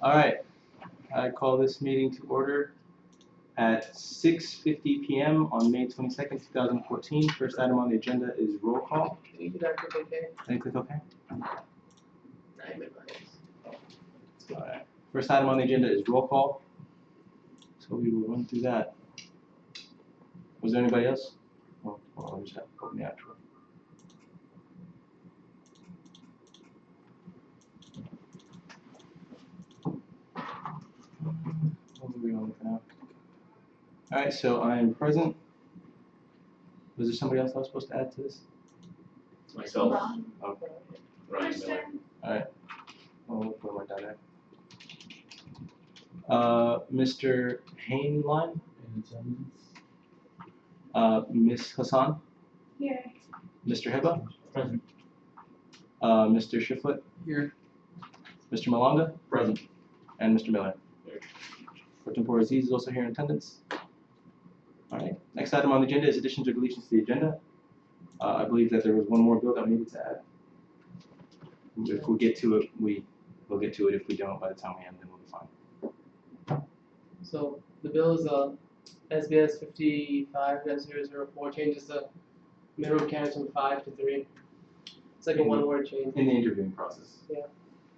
All right. I call this meeting to order at 6:50 p.m. on May 22nd, 2014. First item on the agenda is roll call. Can you do that click OK? Can you click OK? I minimize. All right. First item on the agenda is roll call. So we will run through that. Was there anybody else? Well, I'll just have to open the actual. What were we on for now? All right, so I am present. Was there somebody else I was supposed to add to this? Myself. Oh. Ryan Miller. All right. I'll put my down there. Mr. Hainline? Miss Hassan? Here. Mr. Hiba? Present. Mr. Shiflett? Here. Mr. Malonga? Present. And Mr. Miller? Here. Pro Tempore Aziz is also here in attendance. All right. Next item on the agenda is additions or deletions to the agenda. I believe that there was one more bill that we needed to add. If we get to it, we'll get to it. If we don't, by the time we end, then we'll be fine. So the bill is SBS 55-004 changes the minimum counts from 5 to 3. It's like a one-word change. In the interviewing process. Yeah.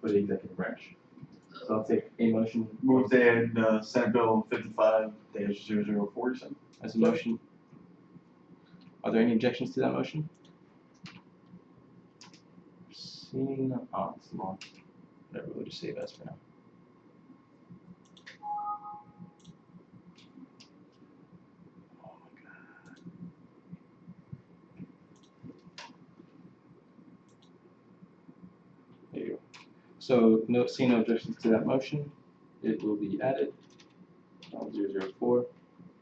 For the executive branch. So I'll take a motion. Move to add Senate Bill 55-004. As a motion. Are there any objections to that motion? Seeing none. Oh, it's long. Whatever, we'll just save S for now. Oh my god. There you go. So, seeing no objections to that motion, it will be added. 004.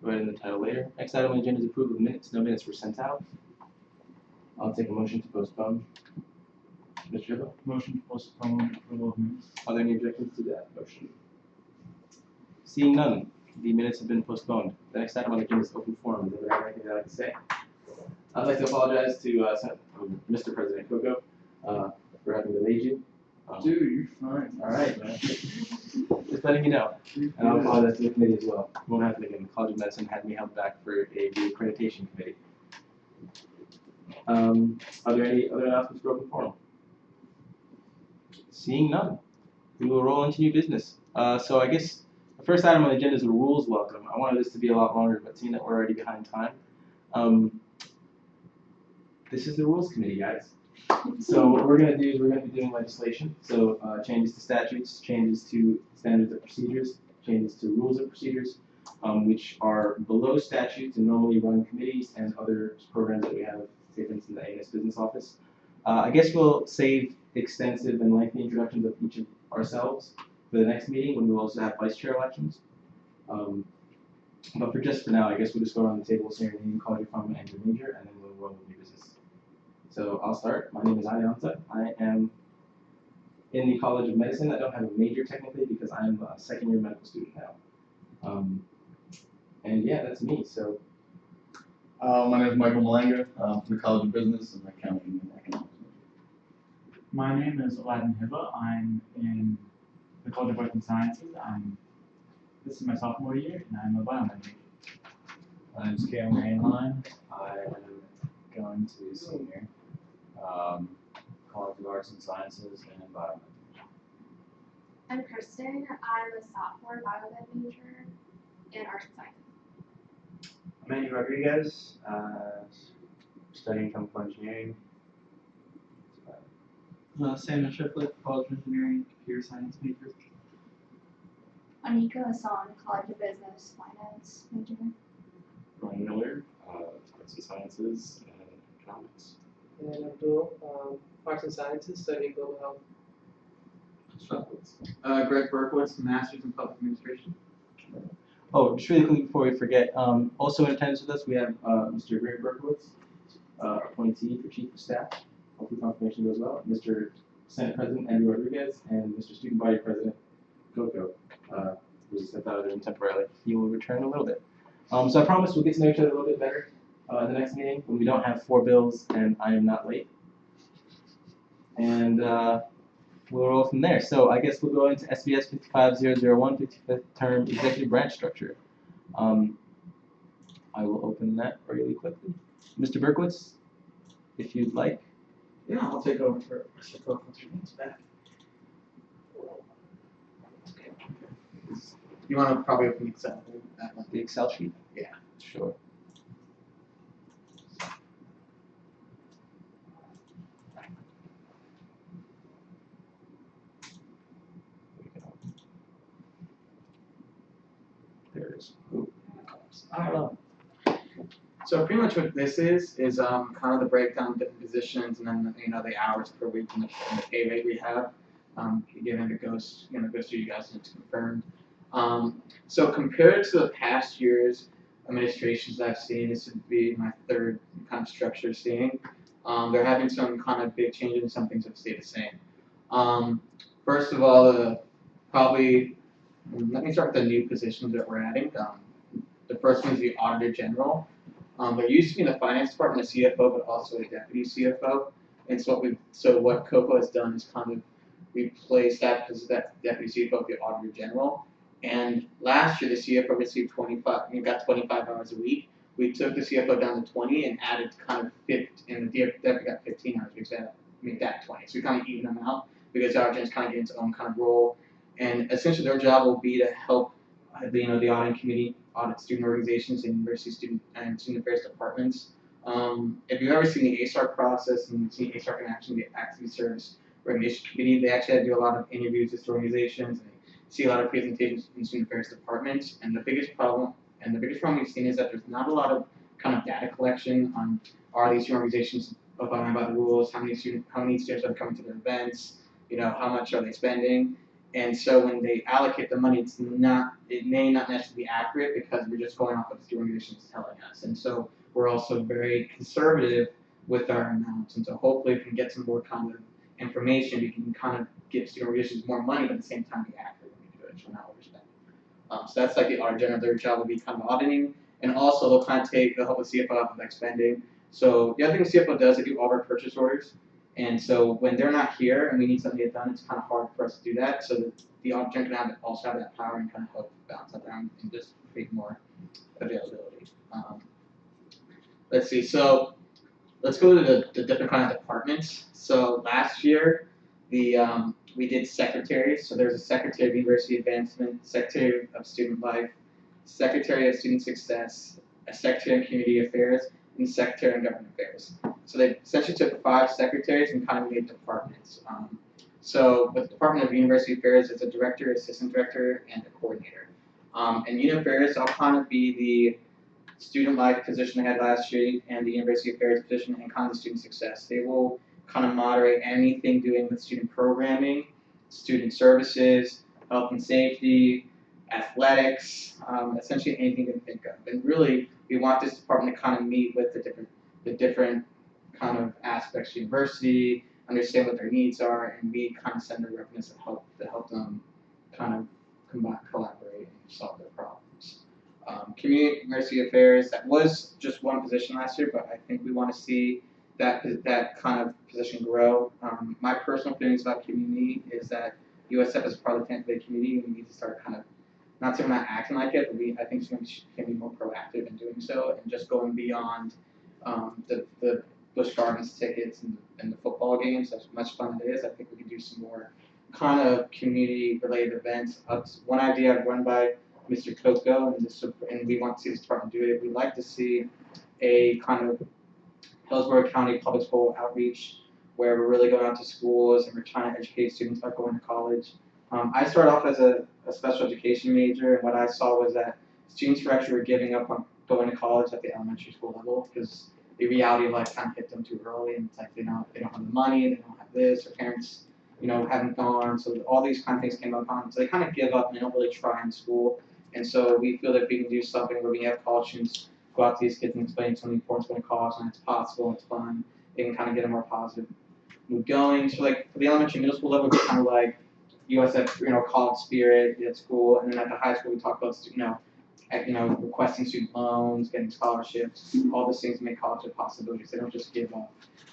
Go ahead in the title later. Next item on the agenda is approval of minutes. No minutes were sent out. I'll take a motion to postpone. Mr. Hiba? Motion to postpone approval of minutes. Are there any objections to that motion? Seeing none, the minutes have been postponed. The next item on the agenda is open forum. Does anybody have anything they'd like to say? I'd like to apologize to Mr. President Coco for having delayed you. Dude, you're fine. All right, man. Just letting you know. And I'll apologize to the committee as well. It won't happen again. The College of Medicine had me held back for a reaccreditation committee. Are there any other announcements for open forum? Seeing none, we will roll into new business. So I guess the first item on the agenda is a rules welcome. I wanted this to be a lot longer, but seeing that we're already behind time, this is the rules committee, guys. So what we're going to do is we're going to be doing legislation. So changes to statutes, changes to standards of procedures, changes to rules of procedures, which are below statutes and normally run committees and other programs that we have, say for instance, the ANS business office. I guess we'll save extensive and lengthy introductions of each of ourselves for the next meeting when we'll also have vice chair elections. But for now, I guess we'll just go around the table, say your name, call your from, and your major, and then we'll roll with new business. So I'll start. My name is Ayanta. I am in the College of Medicine. I don't have a major technically because I'm a second year medical student now. And yeah, that's me. So My name is Michael Malanga from the College of Business and Accounting and Economics. My name is Aladdin Hiba. I'm in the College of Arts and Sciences. This is my sophomore year, and I'm a biomed major. My name's Cam Mainline. I am going to be a senior. College of Arts and Sciences and Environment. I'm Kristen. I'm a sophomore biomed major in arts and sciences. I'm Andy Rodriguez, studying chemical engineering. Samuel Shiflett, College of Engineering, Computer Science major. Anika Hassan, College of Business, Finance major. Ryan Miller, Arts and Sciences and Economics. And Abdul, Arts and Sciences, studying global health. Greg Berkowitz, Master's in Public Administration. oh, just really quickly before we forget, also in attendance with us we have Mr. Greg Berkowitz, appointee for Chief of Staff. Hopefully confirmation goes well. Mr. Senate President Andy Rodriguez and Mr. Student Body President Coco, who stepped out of the room temporarily. He will return in a little bit. So I promise we'll get to know each other a little bit better in the next meeting when we don't have 4 bills and I am not late. And we'll roll from there. So I guess we'll go into SBS 55001, 55th term executive branch structure. I will open that really quickly. Mr. Berkowitz, if you'd like. Yeah, I'll take over for Mr. Cook once he gets back. You want to probably open Excel, that one. The Excel sheet? Yeah. Sure. There it is. Ooh. Alright. So pretty much what this is kind of the breakdown of different positions and then the hours per week and the pay rate we have. Again, it goes through you guys and it's confirmed. So compared to the past years administrations I've seen, this would be my third kind of structure seeing. They're having some kind of big changes and some things have stayed the same. First of all, let me start with the new positions that we're adding. The first one is the Auditor General. There used to be in the Finance Department a CFO, but also a Deputy CFO. And so what COCO has done is kind of replace that Deputy CFO with the Auditor General. And last year the CFO received got 25 hours a week. We took the CFO down to 20 and added kind of 50, and the Deputy got 15 hours. We said make that 20. So we kind of even them out because the Auditor General kind of get its own kind of role. And essentially their job will be to help the auditing committee, audit student organizations, and university student affairs departments. If you've ever seen the ASAR process and seen ASAR in action, the Activity Service Recognition Committee, they actually had to do a lot of interviews with organizations, and they see a lot of presentations in student affairs departments. And the biggest problem we've seen is that there's not a lot of kind of data collection on are these organizations abiding by the rules, how many students are coming to their events, how much are they spending. And so when they allocate the money, it may not necessarily be accurate because we're just going off what the organization is telling us. And so we're also very conservative with our amounts. And so hopefully if we can get some more kind of information, we can kind of give student organizations more money, but at the same time be accurate when we do it, so we're not overspending. So that's like the Auditor General. Their job will be kind of auditing, and also they'll help the CFO out with spending. So the other thing the CFO does, they do all our purchase orders. And so when they're not here and we need something to get done, it's kind of hard for us to do that. So that the Auditor General can also have that power and kind of help balance that down and just create more availability. Let's see. So let's go to the different kind of departments. So last year, we did secretaries. So there's a Secretary of University Advancement, Secretary of Student Life, Secretary of Student Success, a Secretary of Community Affairs, and Secretary of Government Affairs. So they essentially took 5 secretaries and kind of made departments. So with the Department of University Affairs, it's a director, assistant director, and a coordinator. And Uni Affairs, I'll kind of be the student life position I had last year and the University Affairs position and kind of the student success. They will kind of moderate anything doing with student programming, student services, health and safety, athletics, essentially anything you can think of. And really, we want this department to kind of meet with the different kind of aspects of university, understand what their needs are, and we kind of send their representatives to help them kind of collaborate and solve their problems. Community University Affairs, that was just one position last year, but I think we want to see that kind of position grow. My personal feelings about community is that USF is part of the Tampa Bay community, and we need to start kind of, not saying we're not acting like it, but I think students can be more proactive in doing so and just going beyond the Busch Gardens tickets and the football games. As much fun it is, I think we can do some more kind of community-related events. One idea I've run by Mr. Coco, and we want to see this department do it. We'd like to see a kind of Hillsborough County Public School outreach where we're really going out to schools and we're trying to educate students about going to college. I started off as a special education major, and what I saw was that students actually were giving up on going to college at the elementary school level because the reality of life kind of hit them too early, and it's like they don't have the money, they don't have this, their parents, haven't gone, so all these kind of things came up on, so they kind of give up and they don't really try in school. And so we feel that we can do something where we have college students go out to these kids and explain to them the importance of going to college, and it's possible, it's fun, they can kind of get a more positive mood going. So like for the elementary middle school level, it's kind of like USF, college spirit at school, and then at the high school we talk about, requesting student loans, getting scholarships, all those things make college a possibility. So they don't just give up.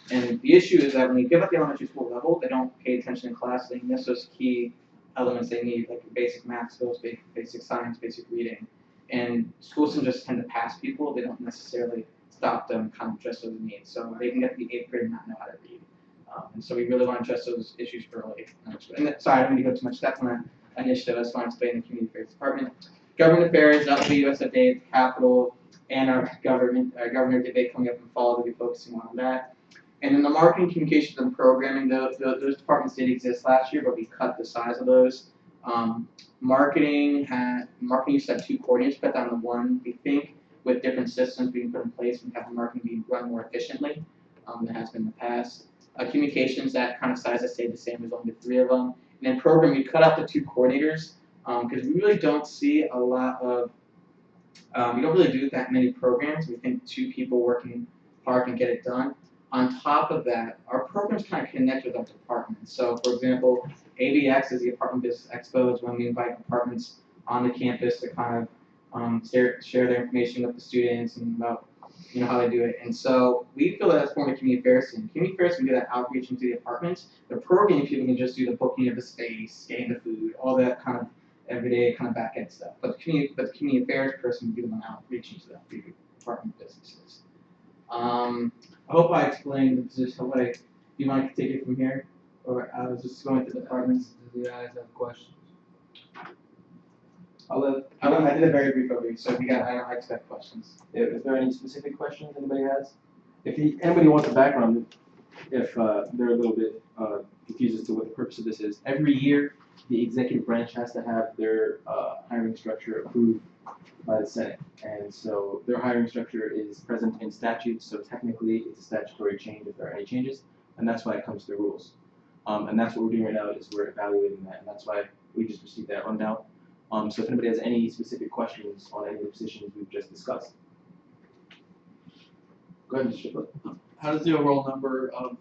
And the issue is that when you give up the elementary school level, they don't pay attention in class. They miss those key elements they need, like basic math skills, basic science, basic reading. And schools can just tend to pass people. They don't necessarily stop them kind of address those needs. So they can get to the 8th grade and not know how to read. And so we really want to address those issues early. And sorry, I don't need to go too much depth on that initiative. I just want to explain the Community Affairs Department. Government Affairs, that will be USFA, Capital, and our governor debate coming up in fall. We'll be focusing on that. And then the marketing, communications, and programming, those departments did exist last year, but we cut the size of those. Marketing used to have 2 coordinators, cut down to 1. We think with different systems being put in place, we have the marketing being run more efficiently than has been in the past. Communications, that kind of size I stayed the same, there's only 3 of them. And then programming, we cut out the 2 coordinators because we really don't see a lot of, we don't really do that many programs. We think 2 people working hard can get it done. On top of that, our programs kind of connect with our departments. So, for example, ABX is the Apartment Business Expo, is when we invite departments on the campus to kind of share their information with the students and about how they do it. And so we feel that as form of community affairs team. Community affairs can do that outreach into the apartments. The programming people can just do the booking of the space, getting the food, all that kind of everyday kind of back end stuff. But the community affairs person would be the one outreaching to the apartment businesses. I hope I explained the position. You might take it from here, or I was just going to the departments. Do the guys have questions? I did a very brief overview, so if you got, I expect questions. Is there any specific questions anybody has? If anybody wants a background, if they're a little bit confused as to what the purpose of this is, every year the executive branch has to have their hiring structure approved by the Senate. And so their hiring structure is present in statute, so technically it's a statutory change if there are any changes, and that's why it comes to the rules. And that's what we're doing right now is we're evaluating that, and that's why we just received that rundown. So if anybody has any specific questions on any of the positions we've just discussed. Go ahead, Mr. Shipley. How does the overall number of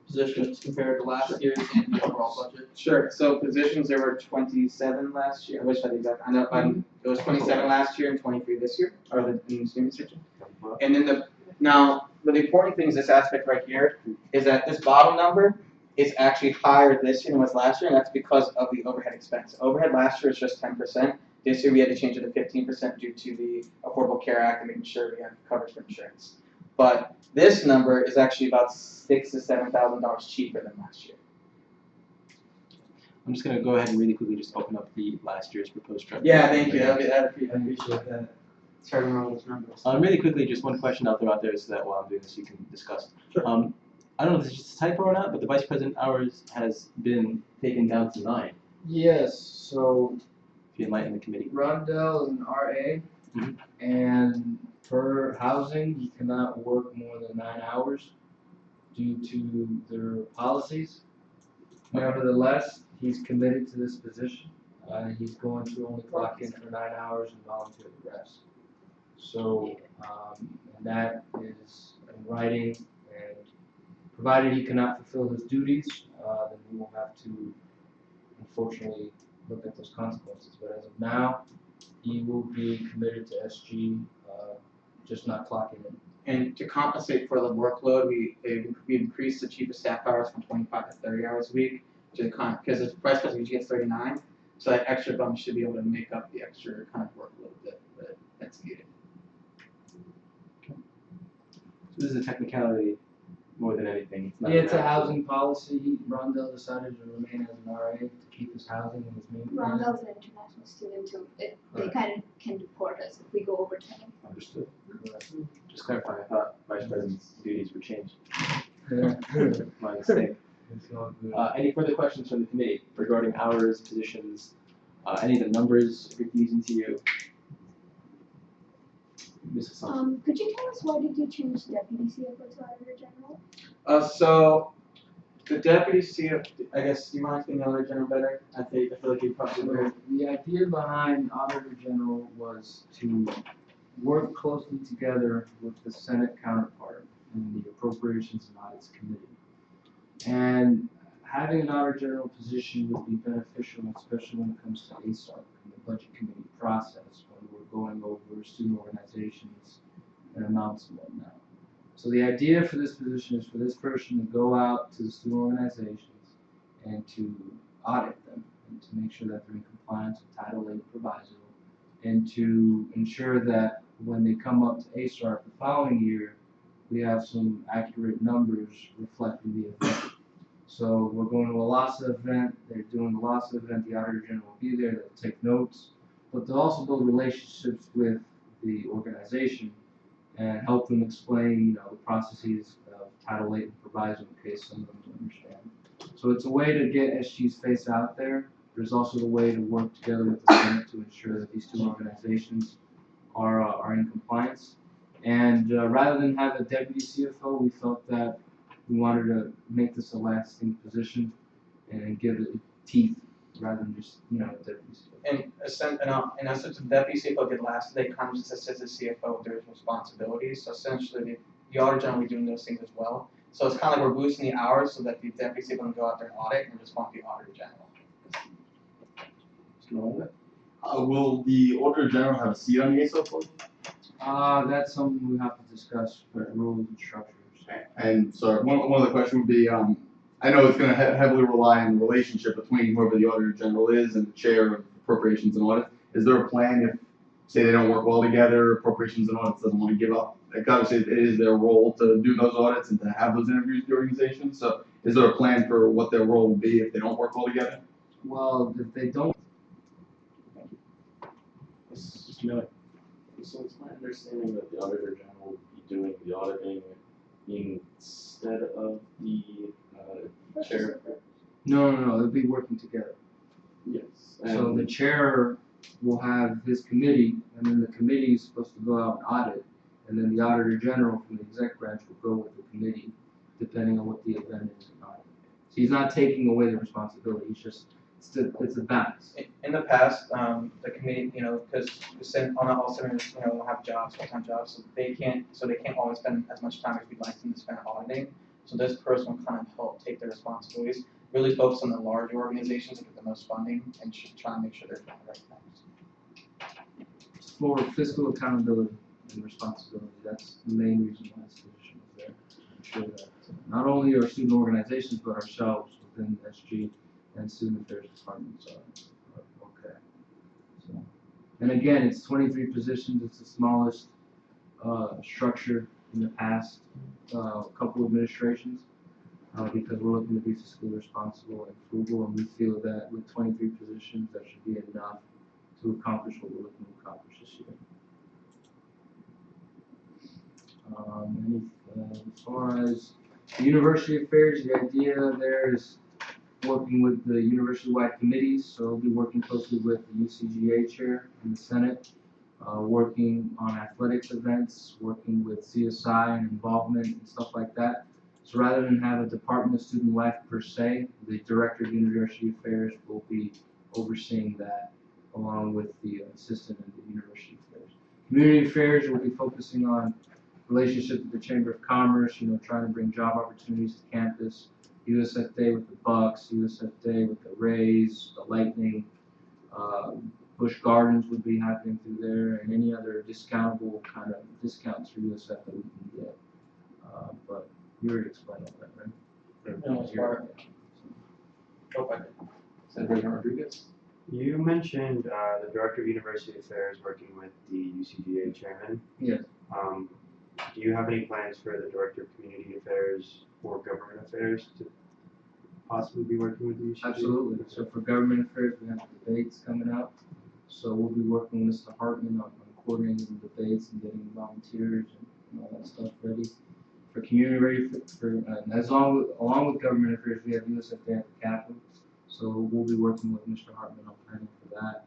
positions compare to last year's and the overall budget? Sure. So positions, there were 27 last year. I wish I had the exact. I know it was 27 last year and 23 this year, or the student section. And then the important thing is this aspect right here is that this bottom number is actually higher this year than was last year, and that's because of the overhead expense. Overhead last year was just 10%. This year we had to change it to 15% due to the Affordable Care Act and making sure we have coverage for insurance. But this number is actually about $6,000 to $7,000 cheaper than last year. I'm just going to go ahead and really quickly just open up the last year's proposed structure. Yeah, thank you. I appreciate that. Sorry to remember those numbers. Really quickly, just one question I'll throw out there so that while I'm doing this you can discuss. Sure. I don't know if this is just a typo or not, but the vice president hours has been taken down to 9. Yes, so If you enlighten the committee. Rondell is an RA, Mhm. and for housing, he cannot work more than 9 hours due to their policies. Nevertheless, he's committed to this position. He's going to only clock in for 9 hours and volunteer the rest. So, and that is in writing, and provided he cannot fulfill his duties, then we will have to, unfortunately, look at those consequences. But as of now, he will be committed to SG, just not clocking in. And to compensate for the workload, we increased the chief of staff hours from 25 to 30 hours a week because the vice president usually gets 39. So that extra bump should be able to make up the extra kind of workload that's needed. So this is a technicality more than anything. It's not Yeah, it's a an housing policy. Rondell decided to remain as an RA to keep his housing and his maintenance. Rondell's an international student too. They kind of can deport us if we go over time. Understood. Just clarifying, I thought vice president's duties were changed. My mistake. It's not good. Any further questions from the committee regarding hours, positions, any of the numbers confusing to you? Ms. Hassan. Could you tell us why did you change deputy CFO to auditor general? So the deputy CFO, I guess you want to explain the auditor general better? I feel like you probably So would. the idea behind Auditor General was to work closely together with the Senate counterpart in the Appropriations and Audits Committee. And having an Auditor General position would be beneficial, especially when it comes to ASARP and the Budget Committee process, when we're going over student organizations and amounts and whatnot. So the idea for this position is for this person to go out to the student organizations and to audit them and to make sure that they're in compliance with Title VIII proviso, and to ensure that when they come up to ASARP the following year, we have some accurate numbers reflecting the event. So we're going to a LASA event, they're doing the LASA event, the Auditor General will be there, they'll take notes, but they'll also build relationships with the organization and help them explain, the processes of Title VIII and proviso in case some of them don't understand. So it's a way to get SG's face out there. There's also a way to work together with the Senate to ensure that these two organizations are in compliance. And rather than have a deputy CFO, we felt that we wanted to make this a lasting position and give it teeth rather than just, a deputy CFO. In essence, the deputy CFO did last, they kind of just assist the CFO with their responsibilities. So essentially, the auditor general will be doing those things as well. So it's kind of like we're boosting the hours so that the deputy CFO can go out there and audit and respond to the auditor general. Will the Auditor General have a seat on the ASO board? That's something we have to discuss for rules and structures. And so one other question would be, I know it's going to heavily rely on the relationship between whoever the Auditor General is and the Chair of Appropriations and Audit. Is there a plan if, say, they don't work well together, Appropriations and Audits doesn't want to give up? Like, obviously, it is their role to do those audits and to have those interviews with the organization. So is there a plan for what their role will be if they don't work well together? Well, if they don't. Mr. Miller. So it's my understanding that the Auditor General will be doing the auditing instead of the chair. No, they'll be working together. Yes. So the chair will have his committee, and then the committee is supposed to go out and audit, and then the Auditor General from the exec branch will go with the committee, depending on what the event is and audit. So he's not taking away the responsibility, it's a balance. In the past, the committee, because not all senators, have jobs, full-time jobs, so they can't always spend as much time as we'd like them to spend auditing. So this person will kind of help take their responsibilities, really focus on the larger organizations that get the most funding, and should try and make sure they're doing the right things. It's for fiscal accountability and responsibility. That's the main reason why this position is there. To ensure that not only our student organizations, but ourselves within SG and student affairs departments are okay. So, and again, it's 23 positions. It's the smallest structure in the past couple administrations because we're looking to be fiscally responsible and frugal, and we feel that with 23 positions, that should be enough to accomplish what we're looking to accomplish this year. As far as the university affairs, the idea there is working with the university-wide committees, so we'll be working closely with the UCGA chair in the Senate, working on athletics events, working with CSI and involvement and stuff like that. So rather than have a Department of Student Life per se, the Director of University Affairs will be overseeing that along with the assistant in the University Affairs. Community Affairs will be focusing on relationships with the Chamber of Commerce, trying to bring job opportunities to campus. USF Day with the Bucks, USF Day with the Rays, the Lightning, Busch Gardens would be happening through there, and any other discountable kind of discounts for USF that we can get. But you already explained all that, right? No, it's part. Senator Rodriguez. You mentioned the Director of University Affairs working with the UCGA chairman. Yes. Do you have any plans for the Director of Community Affairs or Government Affairs to possibly be working with the UCGA? Absolutely. So for Government Affairs, we have debates coming up. So we'll be working with Mr. Hartman on coordinating the debates and getting volunteers and all that stuff ready. For community, along with Government Affairs, we have USF Day at the Capitol. So we'll be working with Mr. Hartman on planning for that.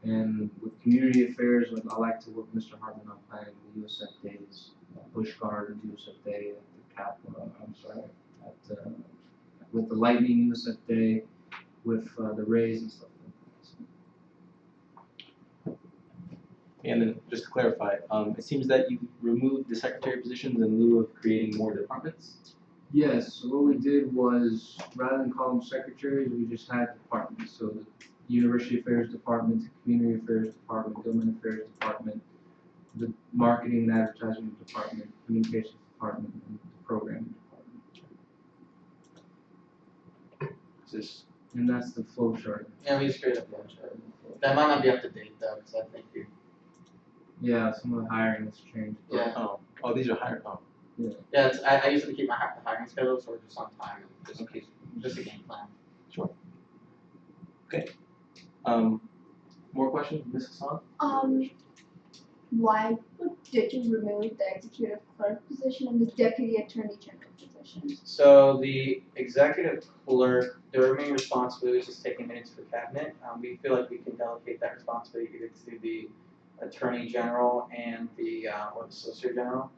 And with Community Affairs, I like to work with Mr. Hartman on planning the USF Days, Busch Gardens, USF Day at the Capitol. With the Lightning, USF Day, with the Rays and stuff like that. So. And then just to clarify, it seems that you removed the secretary positions in lieu of creating more departments? Yes, so what we did was, rather than call them secretaries, we just had departments. So University Affairs Department, the Community Affairs Department, Government Affairs Department, the Marketing and Advertising Department, Communications Department, and the Programming Department. Is this, And that's the flow chart. Yeah, we just created a flow chart. That might not be up to date though, because I think you. Yeah, some of the hiring has changed. but- Yeah. oh, these are higher, Yeah, I usually keep the hiring schedule, so we're just on time and just in case, just a game plan. more questions, Ms. Hassan? Why did you remove the executive clerk position and the deputy attorney general position? So the executive clerk, their main responsibility is just taking minutes for cabinet. We feel like we can delegate that responsibility either to the attorney general and the, or the solicitor general.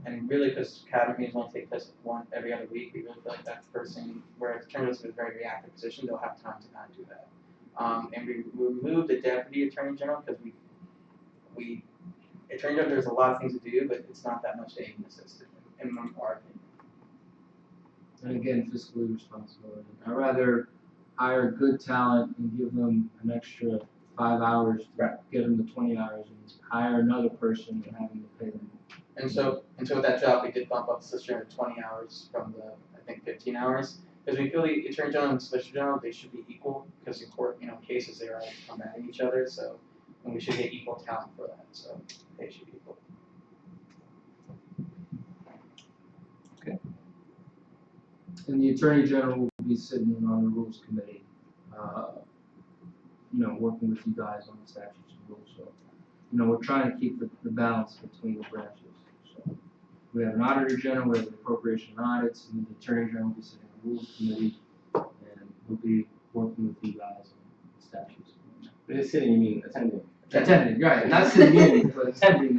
And really, because cabinet meetings only take place one every other week, we really feel like that person, whereas attorney is a very reactive position, they'll have time to kind of do that. And we removed the deputy attorney general because it turns out there's a lot of things to do, but it's not that much aid and assistance in our opinion. And again, fiscally responsibility. I'd rather hire good talent and give them an extra 5 hours to get them to 20 hours and hire another person and having to pay them. And so with that job, we did bump up the solicitor to 20 hours from the, I think, 15 hours. Because we feel the attorney general and solicitor general, they should be equal, because in court, cases, they are always combating each other, so, and we should get equal talent for that, so they should be equal. And the attorney general will be sitting on the rules committee, working with you guys on the statutes and rules. So, we're trying to keep the balance between the branches. So we have an auditor general, we have an appropriation and audits, and the attorney general will be sitting on the rules committee, and we'll be working with you guys on the statutes. By sitting, you mean attending? Attending, right, not sitting in, but attending,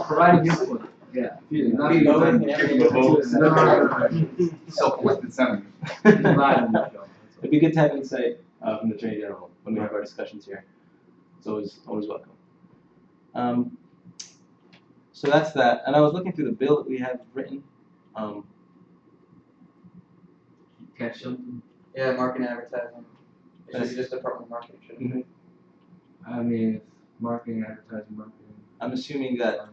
providing input, yeah. Not We being voting done. and everything. No. Self-elected senators. It'd be good to have insight from the attorney general when we have our discussions here. It's always welcome. So that's that. And I was looking through the bill that we have written. Catch something? Yeah, marketing and advertising. It should be just Department of Marketing, shouldn't it? I mean, marketing, advertising, marketing. I'm assuming that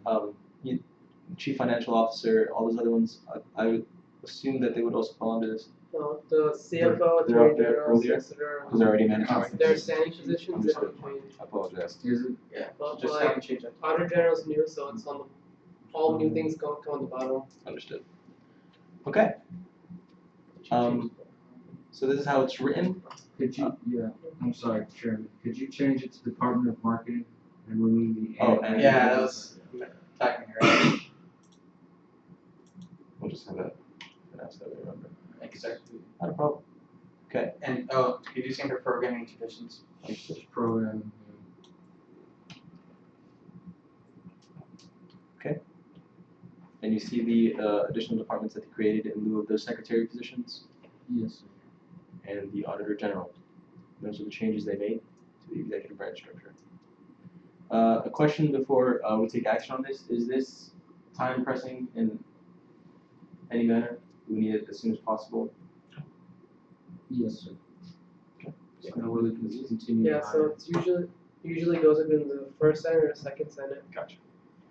chief financial officer, all those other ones, I would assume that they would also fall under this. No, the CFO, They're up attorney there general, earlier? solicitor, Because they're already managed. they're standing positions, they Understood. haven't changed. I apologize. Is it? Yeah, Well, just like, haven't changed that. Auditor general's new, so it's on the, all new things come on the bottom. Understood. Okay. So this is how it's written. Could you, I'm sorry, Chairman, could you change it to Department of Marketing and remove the? And- Yeah, that was attacking her, right? We'll just have that pronounced that way, remember. Thank you, sir. Not a problem. Okay. And, you do stand for programming traditions. Just program. And you see the additional departments that they created in lieu of those secretary positions Yes. and the auditor general. Those are the changes they made to the executive branch structure. A question before we take action on this: is this time pressing in any manner? Do we need it as soon as possible? Yes, sir. Okay. So now we're looking to continue. Yeah, so it's usually goes up in the first Senate or second Senate. Gotcha.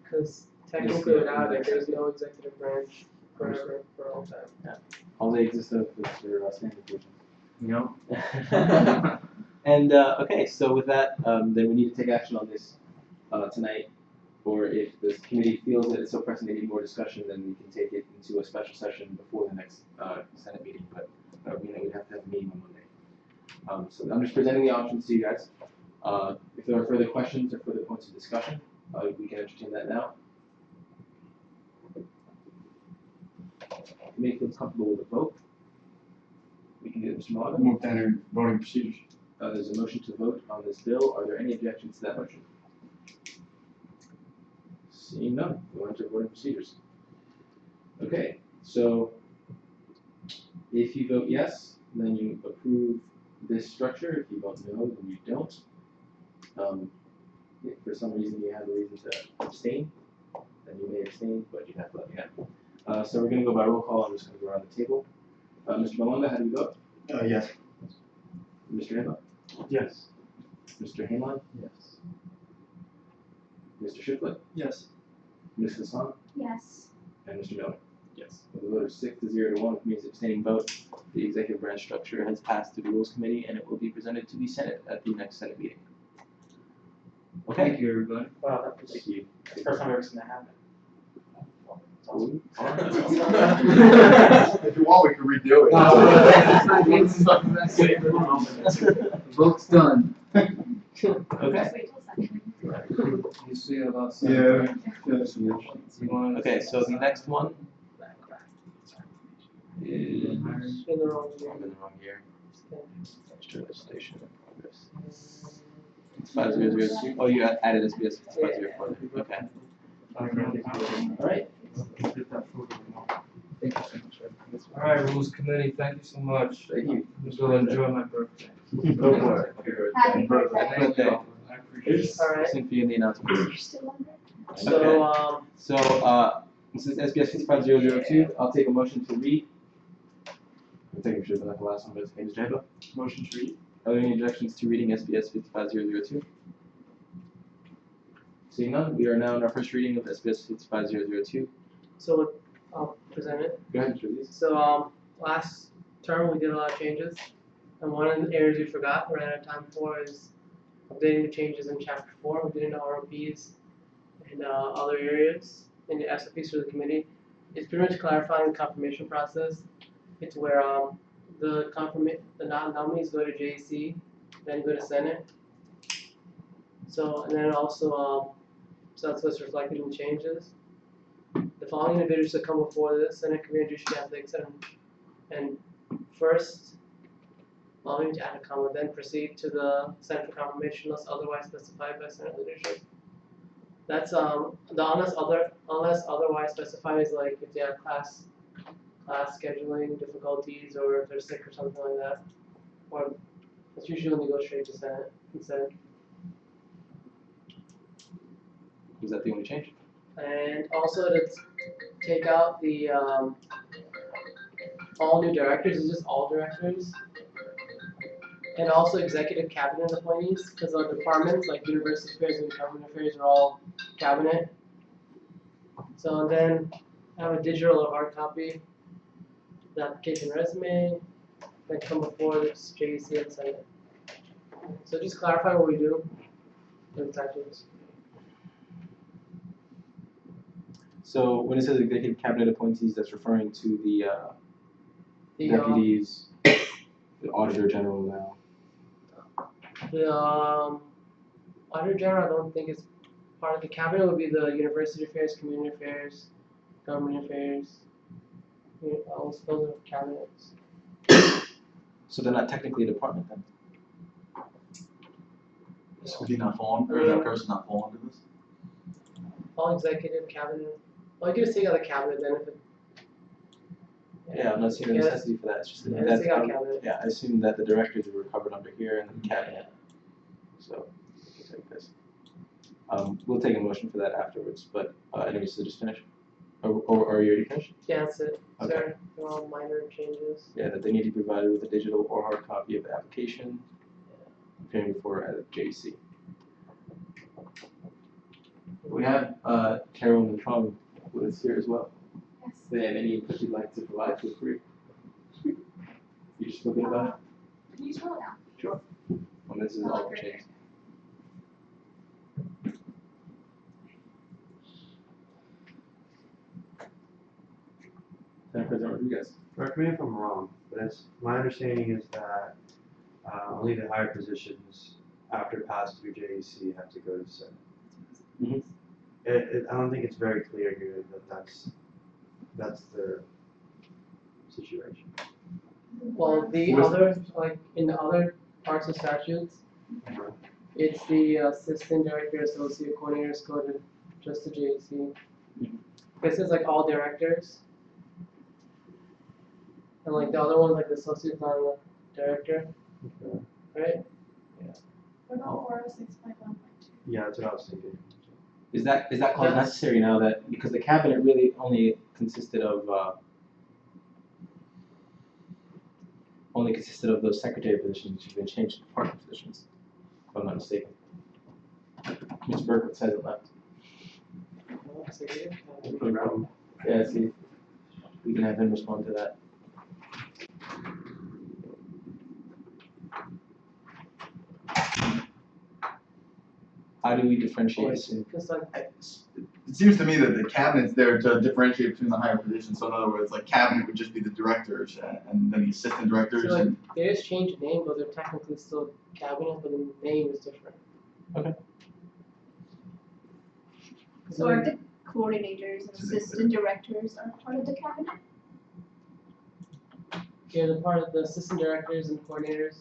Because technically without it, there's no executive branch forever, for a long time. All they exist of is your standing position. Yep. And okay, so with that, then we need to take action on this tonight. Or if this committee feels that it's so pressing they need more discussion, then we can take it into a special session before the next Senate meeting. But we'd have to have a meeting on Monday. So I'm just presenting the options to you guys. If there are further questions or further points of discussion, we can entertain that now. If you feels comfortable with the vote, we can do it, Mr. Malaga. Move to enter voting procedures. There's a motion to vote on this bill. Are there any objections to that motion? Seeing none, we'll enter voting procedures. Okay, so if you vote yes, then you approve this structure. If you vote no, then you don't. If for some reason you have a reason to abstain, then you may abstain, but you have to let me know. So we're going to go by roll call. I'm just going to go around the table. Mr. Malonga, how do you vote? Yes. Mr. Hema? Yes. Mr. Hainline, Yes. Mr. Shiflett, Yes. Ms. Hassan, Yes. and Mr. Miller. Yes. With a vote of 6 to 0 to 1, with me as abstaining vote, the executive branch structure has passed to the Rules Committee, and it will be presented to the Senate at the next Senate meeting. Okay. Thank you, everybody. Wow, that was Thank you. the first time I've ever seen that happen. If you want, we can redo it. Vote's done. Okay. Just wait till second. You see about Yeah. something. You want Okay, so the next one is In the wrong year. I'm in the wrong year. Extra legislation. It's 5002. Oh, you added SBS 504. Okay. Alright. Thank you so much. All right, Rules Committee, thank you so much. Thank you. I'm gonna enjoy my birthday. Go for it. Happy birthday. Happy birthday. I appreciate it. All right. Listen for you in the announcements. You're still on there? So, So, this is SBS 55002. I'll take a motion to read. I think we should have done that the last one, but it's Mr. Heba. Motion to read. Are there any objections to reading SBS 55002? Seeing none, we are now in our first reading of SBS 55002. so I'll present it. Go ahead, Mr. Lee. So, last term, we did a lot of changes. And one of the areas we forgot, ran out of time for, is updating the changes in chapter 4. We did in the ROPs and other areas in the SOPs for the committee. It's pretty much clarifying the confirmation process. It's where the nominees go to JEC, then go to Senate. So, and then also, so that's what's reflected in the changes. The following individuals that come before the Senate Committee should have the extent and first, allowing to add a comma, then proceed to the Senate for confirmation unless otherwise specified by Senate leadership. That's the unless otherwise specified is like if they have class scheduling difficulties or if they're sick or something like that. Or it's usually when they go straight to Senate instead. Was that the only change? And also to take out the all new directors, it's just all directors. And also executive cabinet appointees, because our departments like university affairs and government affairs are all cabinet. So then I have a digital or hard copy, the application resume, then come before this JEC and Senate. So just clarify what we do with titles. So when it says executive cabinet appointees, that's referring to the The deputies, the auditor general now. The Auditor General, I don't think is part of the cabinet. Would be the university affairs, community affairs, government affairs. All those are cabinets. So they're not technically a department then? So would he not fall under, or that person not fall under this? All executive cabinet. Well, you can just take out the cabinet then if it. Yeah, I'm not seeing the Yeah, necessity for that. It's just yeah, that let's take out that's, cabinet. yeah, I assume that the directors were covered under here and then the cabinet. So we'll take this. We'll take a motion for that afterwards, but anyways, so just finish. Or are you already finished? Yeah, that's it. Okay. Sorry, they're all minor changes. Yeah, that they need to be provided with a digital or hard copy of the application appearing before at JC. We have Carol Natron with us here as well. Yes. Do they have any input you'd like to provide, feel free. You just feel good about it? Can you scroll down? Sure. Well, this is I'll all look right changed. President Rodriguez. Correct me if I'm wrong, but it's, my understanding is that only the higher positions after pass through JEC have to go to Senate. Mhm. I don't think it's very clear here that that's the situation. Well, the other, like in the other parts of statutes, it's the assistant director, associate coordinators go to just the JEC. This is like all directors. And like the other ones, like the associate not the director, Okay. right? What about 406.1.2? Yeah, that's what I was thinking. Is that clause Yes. necessary now that, because the cabinet really only consisted of only consisted of those secretary positions, which have been changed to department positions, if I'm not mistaken. Mr. Berkowitz hasn't left. Yeah, see, we can have him respond to that. How do we differentiate? Because like, It seems to me that the cabinet's there to differentiate between the higher positions. So in other words, like cabinet would just be the directors and then the assistant directors. so like, And they just change the name, but they're technically still cabinet, but the name is different. Okay. So are the coordinators and assistant directors are part of the cabinet? Yeah, they're part of the assistant directors and coordinators.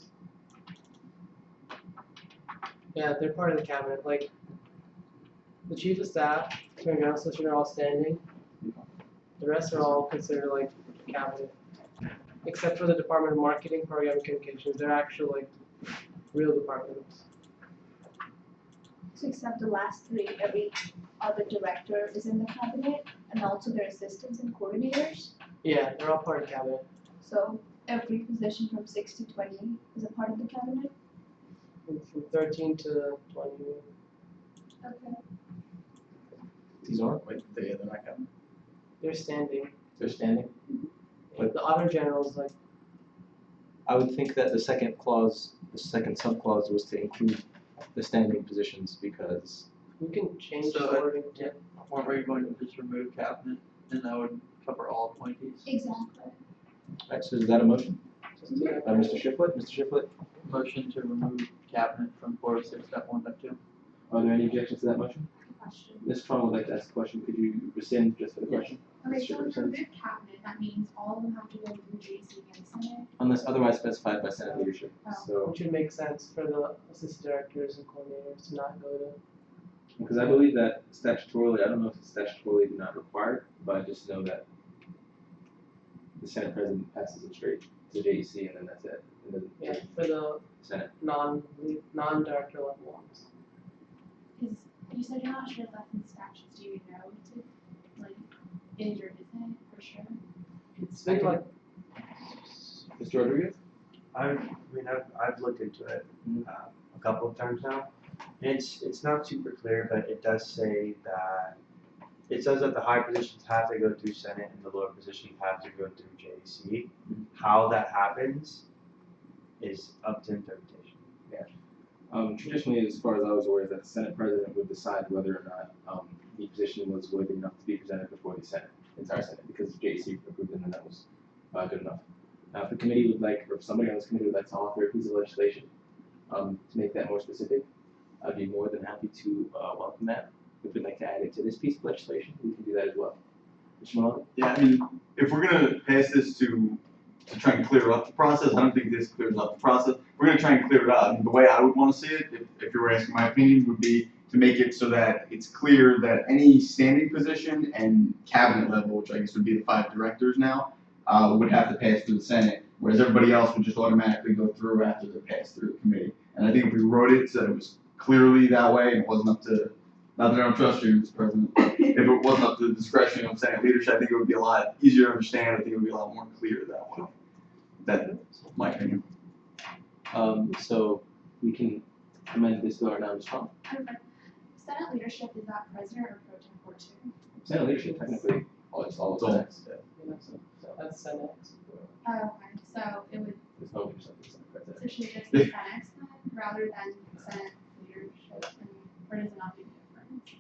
Yeah, they're part of the cabinet, like, the chief of staff, attorney general, assistant are all standing. The rest are all considered like cabinet. Except for the Department of Marketing, Program and Communications, they're actual like real departments. So except the last three, every other director is in the cabinet and also their assistants and coordinators. Yeah, they're all part of cabinet. So every position from 6 to 20 is a part of the cabinet? From 13 to 20. Okay. These aren't, wait, they're not cabinet. They're standing. they're standing. But the auditor general is like, I would think that the second clause, the second subclause was to include the standing positions because, we can change So, the wording. yeah, weren't we going to just remove cabinet and that would cover all appointees? Exactly. right, so is that a motion? Just do that. By Mr. Shiflett, Mr. Shiflett, Motion to remove cabinet from 406.1.2. are there any objections to that motion? Question. Ms. Cron would like to ask a question, could you rescind just for the question? Okay, Mr. so Shiflett, for remove cabinet, that means all of them have to go through JC and Senate. unless otherwise specified by Senate leadership, so, Which would make sense for the assistant directors and coordinators to not go to. because I believe that statutorily, I don't know if it's statutorily not required, but I just know that the Senate president passes it straight to JEC and then that's it, and then Yeah, for the Senate. non-director level ones. Cause you said you're not sure if that's in statutes, do you know to, like, is or isn't for sure? It's been like, Mr. Rodriguez? I've looked into it Mhm. a couple of times now. It's not super clear, but it does say that it says that the high positions have to go through Senate and the lower positions have to go through JEC. Mhm. How that happens is up to interpretation. Traditionally, as far as I was aware, that the Senate president would decide whether or not the position was worthy enough to be presented before the Senate, entire Senate, because JEC approved it and that was good enough. Now, if the committee would like, or if somebody on this committee would like to author a piece of legislation to make that more specific, I'd be more than happy to welcome that. If we'd like to add it to this piece of legislation, we can do that as well. Mr. Malone? Yeah, I mean, if we're gonna pass this to try and clear up the process, I don't think this clears up the process. We're gonna try and clear it up. I mean, the way I would wanna see it, if you were asking my opinion, would be to make it so that it's clear that any standing position and cabinet level, which I guess would be the 5 directors now, would have to pass through the Senate, whereas everybody else would just automatically go through after they're passed through the committee. And I think if we wrote it so that it was clearly that way and it wasn't up to, not that I don't trust you, Mr. President, but if it wasn't up to the discretion of Senate leadership, I think it would be a lot easier to understand. I think it would be a lot more clear that way. That's my opinion. So we can amend this to our now response. Okay. Senate leadership, is that president or pro tempore too? Senate leadership technically, it's all It's all- Senate. you know, so that's Senate. Oh, okay, so it would, There's no leadership, it's Senate so president. should it just be Senate then, rather than Senate leadership, or does it not make a difference?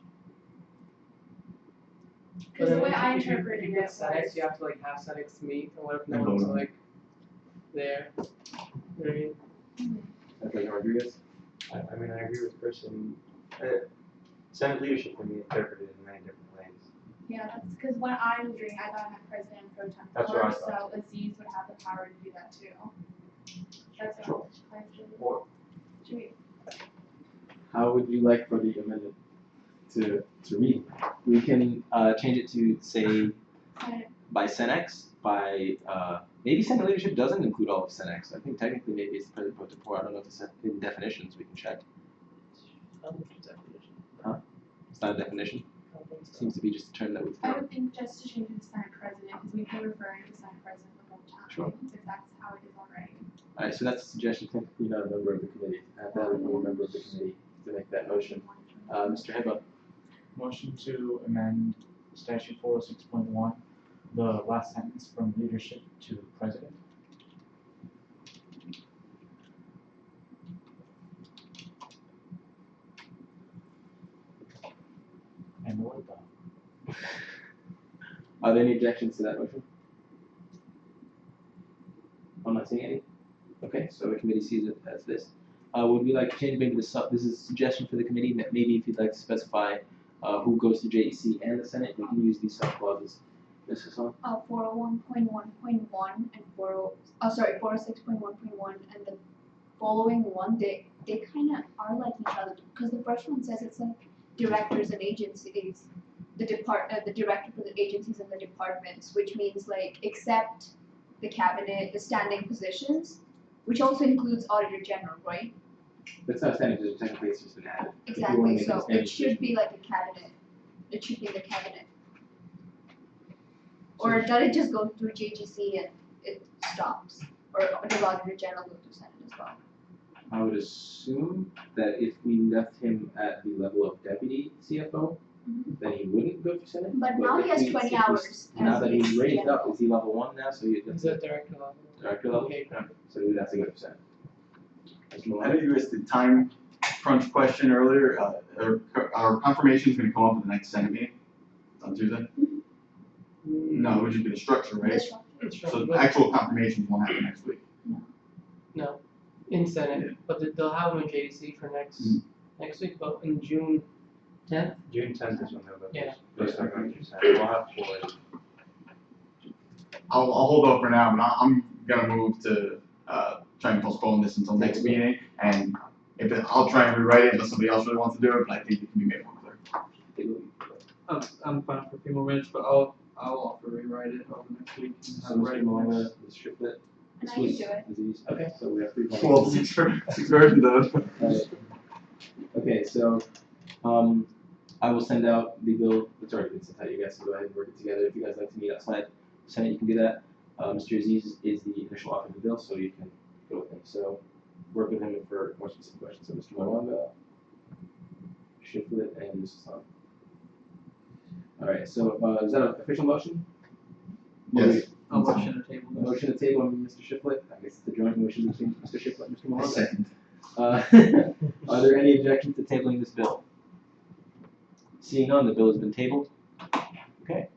Cause the way I interpreted If it you was. put Senex, you have to like have Senex meet, and what if no And one's vote on it. like there? You know what I mean? President Rodriguez? I mean, I agree with Chris, and Senate leadership can be interpreted in many different ways. Yeah, that's, cause when I was reading, I thought it meant president and pro tempore. That's what I thought. So Aziz would have the power to do that too. That's Sure. what Or should we, How would you like for the amendment to read? We can change it to say Senate, by Senex, by maybe Senate leadership doesn't include all of Senex. I think technically maybe it's the president pro tempore. I don't know if it's in definitions. We can check. I don't think it's definition. It's not a definition. I don't think It so. seems to be just a term that we've I thrown. would think just to change it to Senate president, cause we've been referring to Senate president the whole time. Sure. If that's how it is already. Alright, so that's a suggestion, technically not a member of the committee. I have to have a member of the committee to make that motion. Mr. Heba, Motion to amend statute 406.1, the last sentence from leadership to president. And the word done. are there any objections to that motion? I'm not seeing any. Okay, so the committee sees it as this. Would we like to change maybe this is a suggestion for the committee that maybe if you'd like to specify who goes to JEC and the Senate, we can use these sub clauses. Ms. Hassan? 401.1.1 and 406.1.1 and the following one, they kind of are like each other because the first one says it's like directors and agencies, the director for the agencies and the departments, which means like except the cabinet, the standing positions, which also includes auditor general, right? That's not standing position, technically it's just an add. Exactly, so it should be like a cabinet. It should be the cabinet. Or does it just go through JGC and it stops? Or does auditor general go through Senate as well? I would assume that if we left him at the level of deputy CFO, then he wouldn't go to Senate. But now he has 20 hours. Now that he's raised general. up, is he level 1 now? So He's at director level. director level? Okay. So he would have to go to Senate. I know you asked the time crunch question earlier. Our confirmation is going to come up at the next Senate meeting on Tuesday. No, it would just be the structure, right? The structure. So the actual confirmations won't happen next week. No, in Senate, but they'll have them in JDC for next week, but in June 10th. June 10th is when Yeah. they'll start going to Senate. We'll have 4. I'll hold off for now, but I'm gonna move to try and postpone this until next meeting, and I'll try and rewrite it unless somebody else really wants to do it, but I think it can be made more clear. I'm fine for a few more minutes, but I'll offer to rewrite it over next week. And So have it ready Mr. for Malona, next. Ms. Triplett. And I can do it. Aziz. Okay, so we have 3 more. Well, six versions of it. Okay, so I will send out the bill. It's already been sent out. You guys can go ahead and work it together. If you guys like to meet outside Senate, you can do that. Mr. Aziz is the initial author of the bill, so you can go with him. So work with him for more specific questions. So Mr. Malonga, Shiflet, and Ms. Hassan. All right. So is that an official motion? Yes. I'll motion to table A this. motion to table on Mr. Shiflet. I guess it's a joint motion between Mr. Shiflet and Mr. Malonga. Second. Are there any objections to tabling this bill? Seeing none, the bill has been tabled. Okay.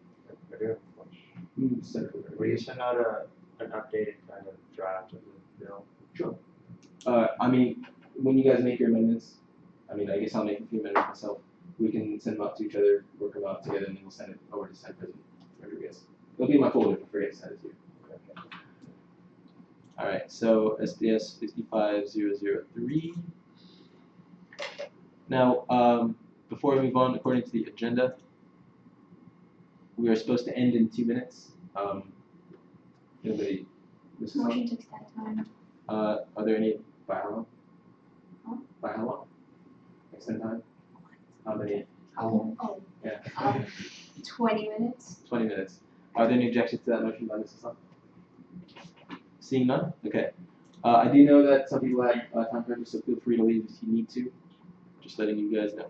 I do have a question. Senator. Will you send out an updated kind of draft of the bill? Sure. I mean, when you guys make your amendments, I mean, I guess I'll make a few amendments myself. We can send them out to each other, work them out together, and then we'll send it over to Senate President Rodriguez. It'll be in my folder if I forget to send it to you. All right, so SDS 55003. Now, before we move on, according to the agenda, we are supposed to end in 2 minutes. Anybody? Mrs. Hunt? Motion to extend time. Are there any, by how long? Huh? By how long? Extend time? How many? How long? Oh, Yeah, 20 minutes. 20 minutes. Are there any objections to that motion by Mrs. Hunt? Seeing none? Okay. I do know that some people had time pressure, so feel free to leave if you need to. Just letting you guys know.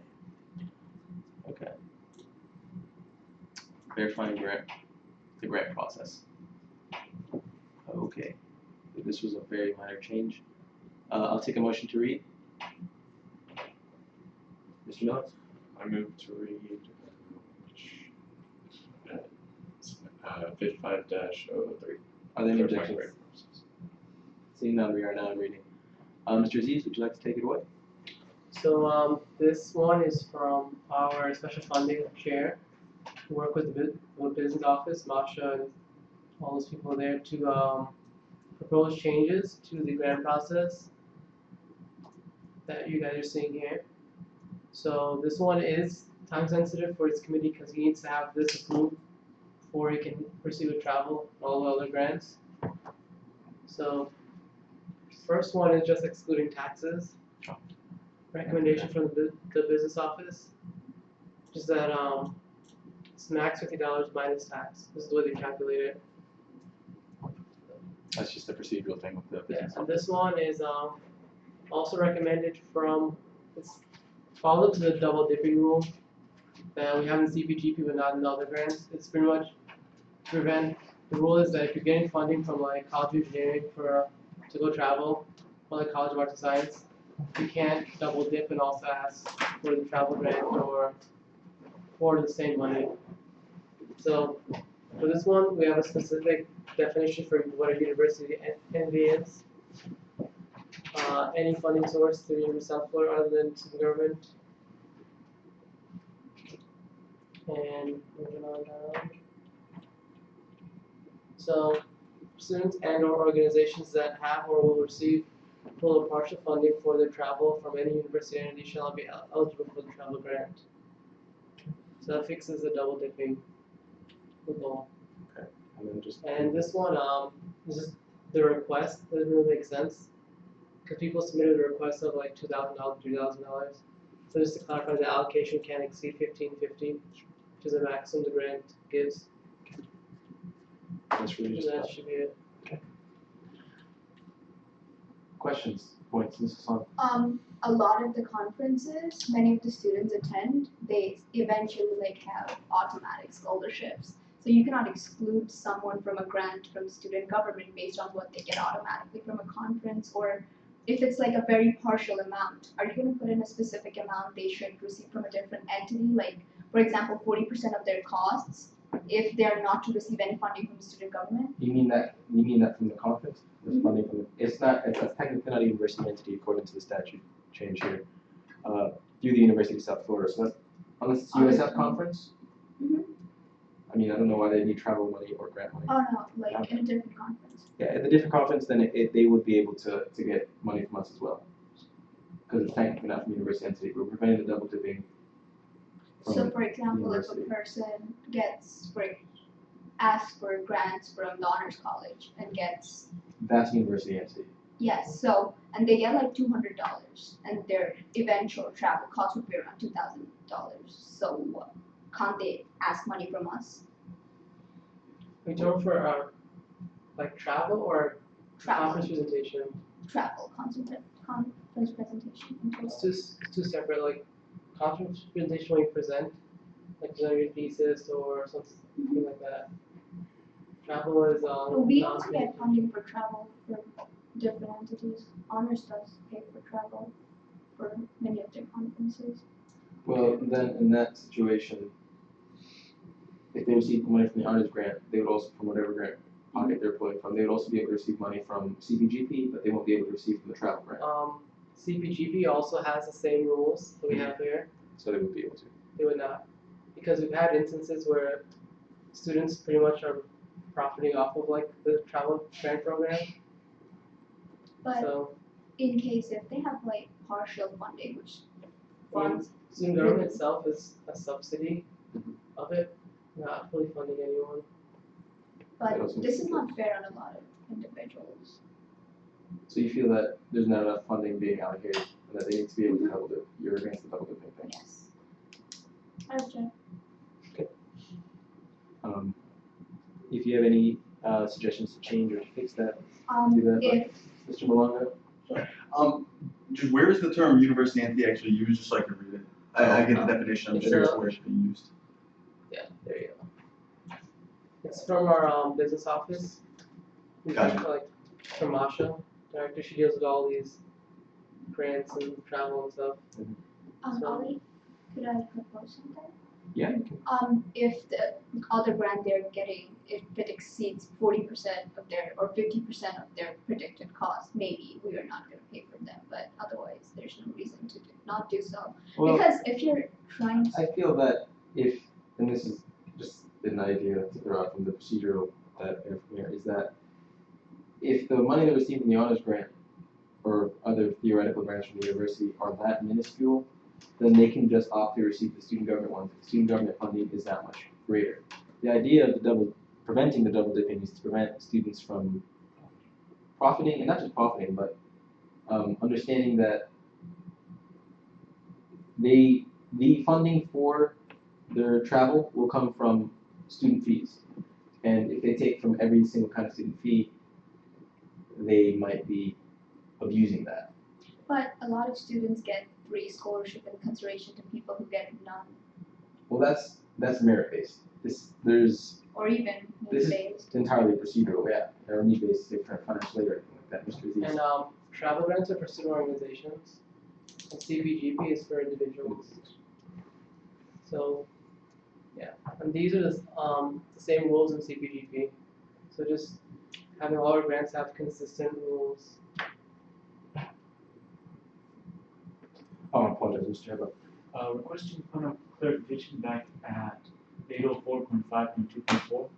Okay. Verifying the grant process. Okay. This was a very minor change. I'll take a motion to read. Mr. Miller? I move to read 55-003. Are there any Verifying objections? grant process. Seeing none, we are now reading. Mr. Aziz, would you like to take it away? So this one is from our special funding chair, who work with the business office, Masha and all those people there to propose changes to the grant process that you guys are seeing here. So this one is time sensitive for its committee because he needs to have this approved before he can proceed with travel and all the other grants. So first one is just excluding taxes. Recommendation from the business office is that it's max $50 minus tax. This is the way they calculate it. That's just a procedural thing with the Yeah, business. and this one is also recommended from, it's followed to the double dipping rule that we have in CPGP but not in other grants. It's pretty much prevent, the rule is that if you're getting funding from like College of Engineering to go travel, or like College of Arts and Science, you can't double dip and also ask for the travel grant or for the same money. So for this one, we have a specific definition for what a university entity is. Any funding source through University of South Florida other than student government. And moving on down. So students and or organizations that have or will receive full or partial funding for their travel from any university entity shall not be eligible for the travel grant. So that fixes the double dipping loophole. And then just And this one, this is the request doesn't really make sense because people submitted a request of like $2,000, $3,000. So just to clarify, the allocation can't exceed $1,550, which is the maximum the grant gives. that's really And just that should be it. questions, points, Mrs. Song. A lot of the conferences, many of the students attend, they eventually like have automatic scholarships. So you cannot exclude someone from a grant from student government based on what they get automatically from a conference, or if it's like a very partial amount, are you gonna put in a specific amount they should receive from a different entity? Like, for example, 40% of their costs, if they're not to receive any funding from student government? You mean that from the conference? There's funding from the, it's technically not a university entity according to the statute change here. Through the University of South Florida, so that's, unless it's USF conference? Mhm. I mean, I don't know why they need travel money or grant money. Oh no, like in a different conference. Yeah, at the different conference, then they would be able to get money from us as well. Because it's technically not from university entity, we're preventing the double dipping. So for example, if a university. person asks for grants from the honors college and gets, That's university entity. yes, so, and they get like $200 and their eventual travel cost would be around $2,000. So can't they ask money from us? We talk for like travel or Travel, conference presentation. conference presentation and total. It's two separate, like conference presentation when you present, like present your thesis or something like that. Travel is But we also get non-presentation. funding for travel for different entities. Honors does pay for travel for many of their conferences. Well, then in that situation, if they receive money from the honors grant, they would also, from whatever grant pocket they're pulling from, they would also be able to receive money from CPGP, but they won't be able to receive from the travel grant. CPGP also has the same rules that we have here. So they would be able to. They would not, because we've had instances where students pretty much are profiting off of like the travel grant program. But So in case if they have like partial funding, which funds, student government itself is a subsidy of it, not fully funding anyone. but They also this is receive not fair on a lot of individuals. So you feel that there's not enough funding being allocated and that they need to be able to double dip. You're against the double dipping thing. Yes. Understand. If you have any suggestions to change or to fix that, do that. If Mr. Malonga? Just where is the term university entity actually used, just so I can read it? I get the definition, I'm It's curious a- where it should be used. Yeah, there you go. It's from our business office. We Gotcha. have, like from Masha, director, she deals with all these grants and travel and stuff. So- Ollie, could I propose something? Yeah, you can. If the other grant they're getting, if it exceeds 40% of their, or 50% of their predicted cost, maybe we are not gonna pay for them, but otherwise, there's no reason to not do so. Well, Because if you're trying to, I feel that if, and this is just an idea to throw out from the procedural that here, is that if the money they receive from the honors grant or other theoretical grants from the university are that minuscule, then they can just opt to receive the student government ones. The student government funding is that much greater. The idea of preventing the double dipping is to prevent students from profiting, and not just profiting, but understanding that the funding for their travel will come from student fees. And if they take from every single kind of student fee, they might be abusing that. But a lot of students get free scholarship in consideration to people who get none, Well, that's merit based. There's or even This is- need-based. it's entirely procedural, yeah. There are need based different financial aid or anything like that, Mr. Aziz. And travel grants are for student organizations, and CPGP is for individuals. So, yeah, and these are the same rules in CPGP. So just having all our grants have consistent rules. Oh, I apologize, Mr. Heba. Requesting point of clarification back at 804.5.2.4,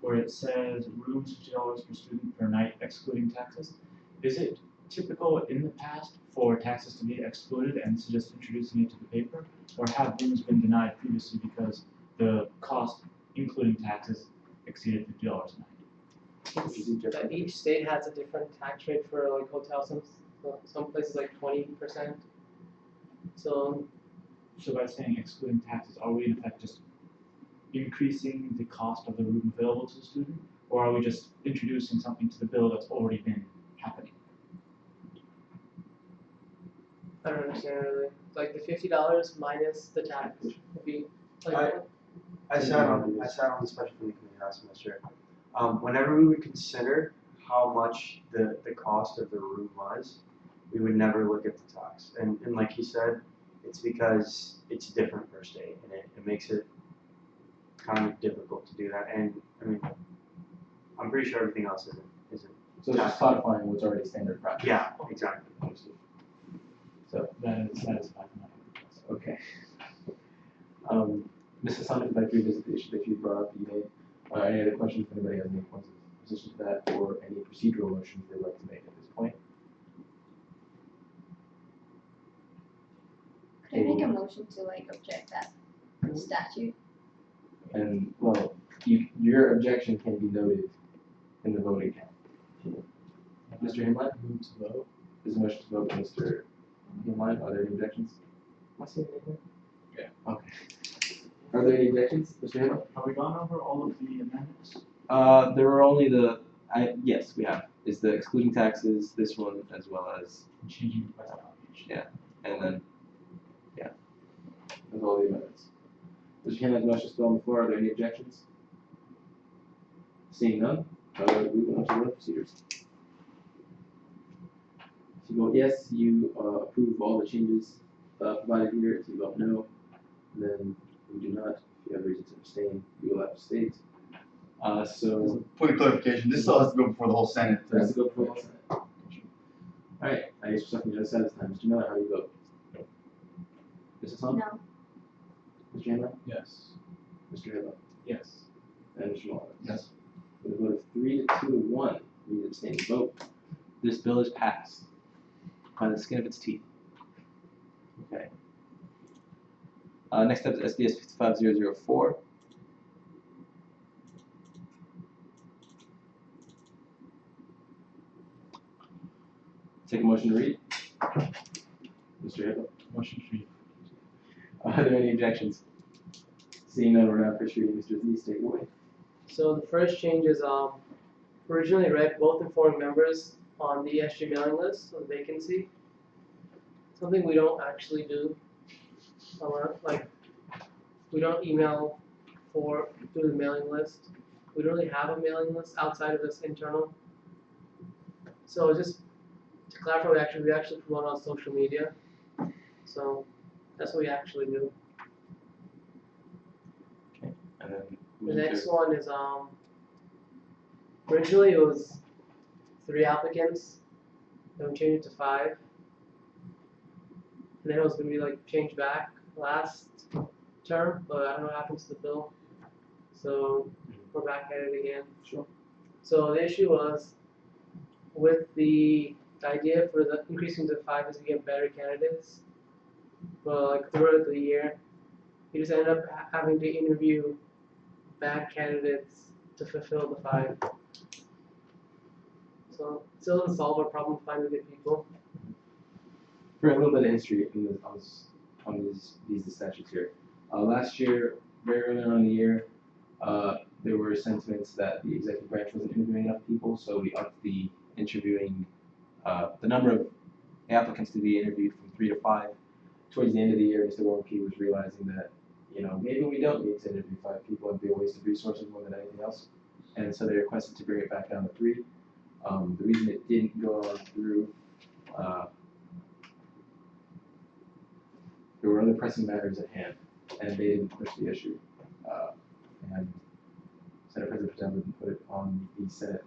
where it says rooms $50 per student per night excluding taxes. Is it typical in the past for taxes to be excluded and so just introducing it to the paper? Or have rooms been denied previously because the cost, including taxes, exceeded $50 a night? That each state has a different tax rate for like hotels. Some places like 20%. So So by saying excluding taxes, are we in effect just increasing the cost of the room available to the student? Or are we just introducing something to the bill that's already been happening? I don't understand really. Like the $50 minus the tax would be like. I sat on the special committee last semester. Whenever we would consider how much the cost of the room was, we would never look at the tax. And like he said, it's because it's different per state, and it makes it kind of difficult to do that. And I mean, I'm pretty sure everything else isn't. So it's just codifying what's already standard practice. Yeah, exactly. So, That is satisfied. okay. Mrs. Summit, if I could revisit the issue that you brought up, you made. Any other questions? If anybody has any points of position to that, or any procedural motions they'd like to make at this point? Could I make a motion to like object that statute? And, well, your objection can be noted in the voting count. Mr. Himline? Move to vote. There's a motion to vote, Mr. Himline. Are there any objections? Yeah. Okay. Are there any objections, Mr. Himline? Have we gone over all of the amendments? There were only yes, we have. Is the excluding taxes, this one, as well as, Changing the price allocation. yeah, and then, yeah. That's all the amendments. Mr. Himline's motion is still on the floor. Are there any objections? Seeing none, we move on to the procedures. If you vote yes, you approve all the changes provided here. If you vote no, then you do not. If you have reason to abstain, you will have to state. So Point of clarification, this still has to go before the whole Senate. it has to go before the Senate. All right, I guess we're stuck on the other side this time. Mr. Miller, how do you vote? Mrs. Hunt? No. Mr. Hamlin? Yes. Mr. Hibble? Yes. And Mr. Muller? Yes. With a vote of 3 to 2 to 1, we abstaining vote. This bill is passed by the skin of its teeth. Okay. Next up is SDS 55004. Take a motion to read. Mr. Hibble? Motion to read. Are there any objections? Seeing none, we're now first reading. Mr. Aziz, take it away. So the first change is originally read both informing members on the ESG mailing list of vacancy. Something we don't actually do. Like we don't email through the mailing list. We don't really have a mailing list outside of this internal. So just to clarify, we actually promote on social media. So that's what we actually do. And then The next one is originally it was 3 applicants, then we changed it to 5. And then it was gonna be like changed back last term, but I don't know what happens to the bill. So we're back at it again. Sure. So the issue was with the idea for the increasing to 5 is to get better candidates. But like throughout the year, we just ended up having to interview bad candidates to fulfill the 5. So it still doesn't solve our problem finding good people. For a little bit of history on these statutes here. Last year, very early on in the year, there were sentiments that the executive branch wasn't interviewing enough people, so we upped the interviewing, the number of applicants to be interviewed from 3 to 5. Towards the end of the year, Mr. Warnke was realizing that, maybe we don't need to interview 5 people and be a waste of resources more than anything else. And so they requested to bring it back down to 3. The reason it didn't go on through, there were other pressing matters at hand, and they didn't push the issue. And Senate President Patel didn't put it on the Senate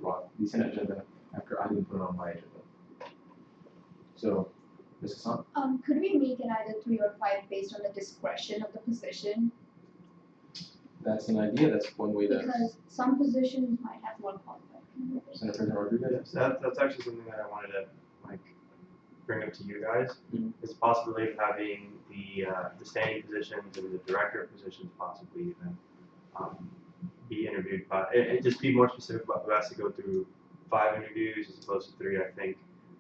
agenda after I didn't put it on my agenda. So, Ms. Hassan? Could we make it either 3 or 5 based on the discretion of the position? That's an idea, that's one way that Because some positions might have more qualified candidates. Senator President Rodriguez. That's actually something that I wanted to bring up to you guys. Is the possibility of having the standing positions and the director positions possibly even be interviewed by, and just be more specific about who has to go through 5 interviews as opposed to 3. I think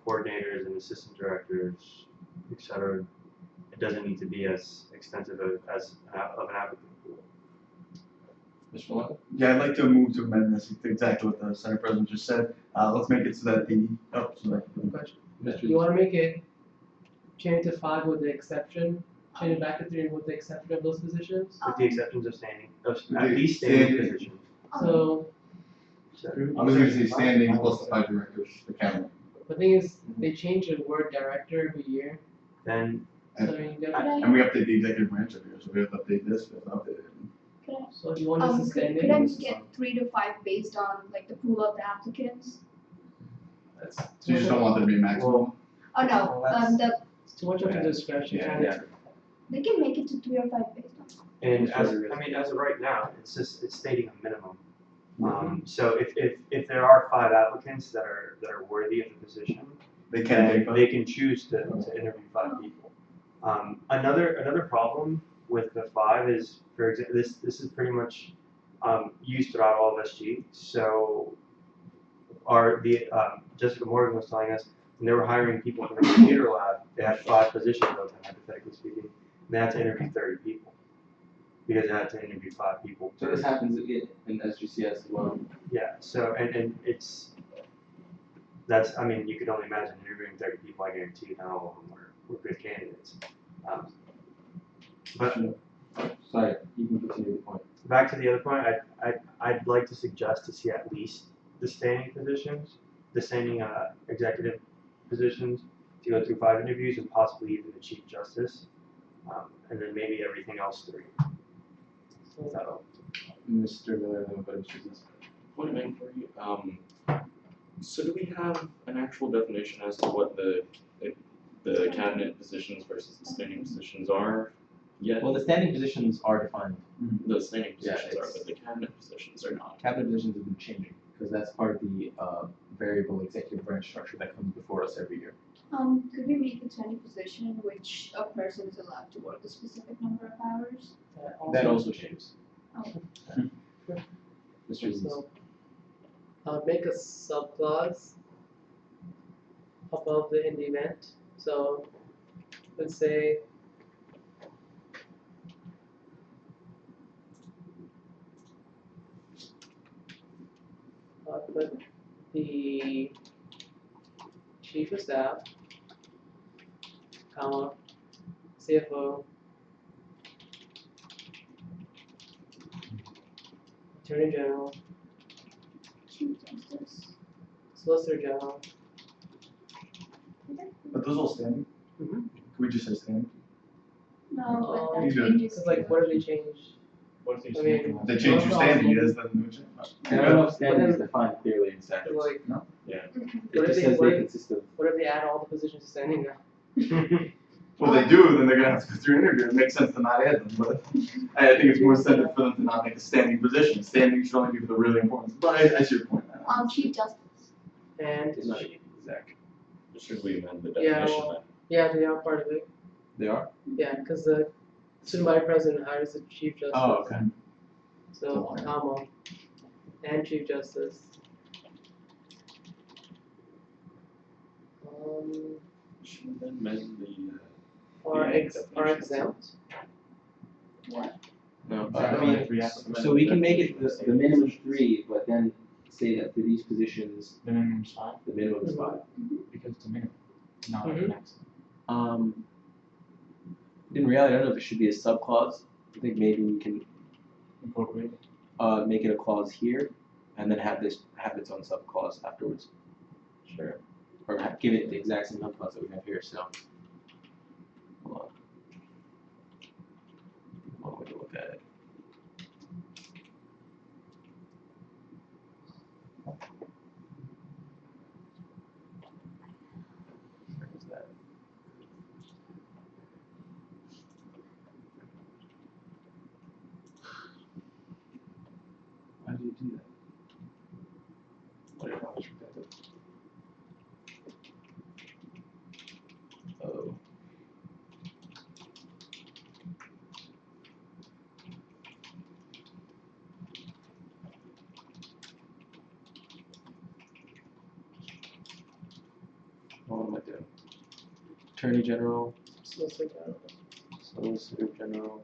coordinators and assistant directors, etc. It doesn't need to be as extensive as of an applicant pool. Mr. Malaka? Yeah, I'd like to move to amend this, exactly what the Senate President just said. Let's make it so that You wanna make it, change to 5 with the exception, change it back to 3 with the exception of those positions? With the exceptions of at least standing positions. So, I was gonna say standing plus the 5 directors, the cabinet. the thing is, they change the word director every year, Then so you gotta, And we update the executive branch every year, so we have to update this, we have to update it. Could I, so if you want this to stand could I in, get 3 to 5 based on like the pool of the applicants? that's So you just don't want there to be a maximum? Oh no, Well, it's too much of a discretion. they can make it to 3 or 5 based on. and as of right now, it's stating a minimum. So if there are 5 applicants that are worthy of the position, They can take they can choose to interview 5 people. Another problem with the 5 is, for example, this is pretty much used throughout all of SG. So Jessica Morgan was telling us when they were hiring people for the computer lab, they had 5 positions open, hypothetically speaking, and they had to interview 30 people because they had to interview 5 people. So this happens in SGCS as well. Yeah. So and you could only imagine interviewing 30 people. I guarantee you not all of them were good candidates. But Sorry, you can continue the point. back to the other point, I'd like to suggest to see at least the standing positions, the standing executive positions, to go through 5 interviews and possibly even the Chief Justice, and then maybe everything else 3. Is that all? Mr. Miller, then Mr. Zeese. Point of inquiry, so do we have an actual definition as to what the cabinet positions versus the standing positions are yet? Well, the standing positions are defined. The standing Yeah, positions are, it's- but the cabinet positions are not. Cabinet positions have been changing, because that's part of the variable executive branch structure that comes before us every year. Could we make it to any position in which a person is allowed to work a specific number of hours? That also changes. Oh. Mr. Zeese. So, make a subclause above the in the event. So, let's say put the chief of staff, comma, CFO, Attorney General, Chief Justice. Solicitor General. But those all standing? Mhm. Can we just say standing? No, but that He's good. changes. Cause like, what if they change? What if they I say? mean, If they change your standing, it is then we change. And I don't know if standing is defined clearly in statutes. Like, It what if just they, says what they if, consist of. what if they add all the positions to standing now? Well, they do, then they're gonna have to go through an interview. It makes sense to not add them, but I think it's more incentive for them to not make a standing position. Standing should only be for the really important, but I see your point. Chief Justice. And, It's not exact. Should we amend the Yeah, definition well- then? yeah, they are part of it. They are? Yeah, cause the student body president hires the chief justice. Oh, okay. So, comma, and chief justice. Should we then amend the, Are Yeah, are definitions. exempt. No, I I mean, so we can make it the minimum 3, but then say that for these positions, The minimum's 5, the minimum is 5. because it's a minimum, not a Mhm. maximum. In reality, I don't know if it should be a sub-clause. I think maybe we can Incorporate it. make it a clause here, and then have its own sub-clause afterwards. Sure. Or give it the exact same sub-clause that we have here, so. Hold on. One way to look at it. Where is that? Why do you do that? Whatever, I'll just forget it. Oh. What am I doing? Attorney General, Solicitor General,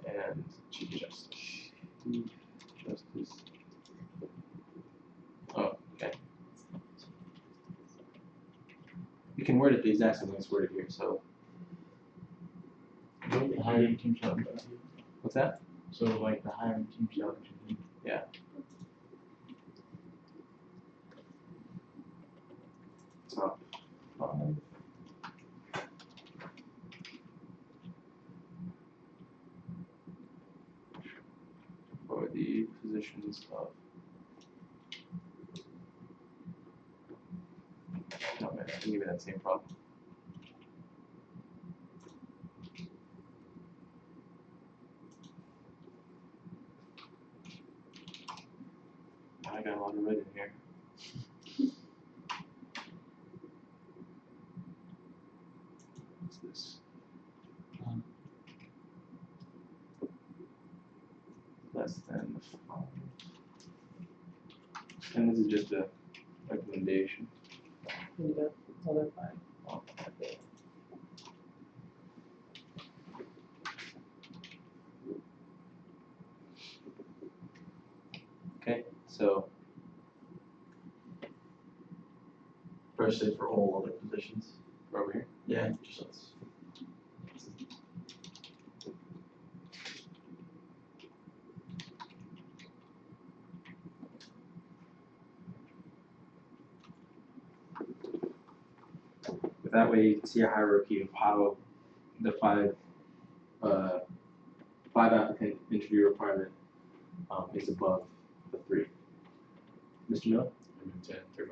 and Chief Justice. Chief Justice. Oh, okay. You can word it the exact same way it's worded here, so. The hiring team shall interview. What's that? So like the hiring team shall interview. Yeah. Top 5. For the positions of. No, man, I give it that same problem. I got a lot of red in here. What's this? Less than 5. And this is just a recommendation. Yeah, other 5. Oh, okay. Okay, so First say for all other positions. over here. Yeah, just let's. That way you can see a hierarchy of how the 5 applicant interview requirement is above the 3. Mr. Miller? I moved to enter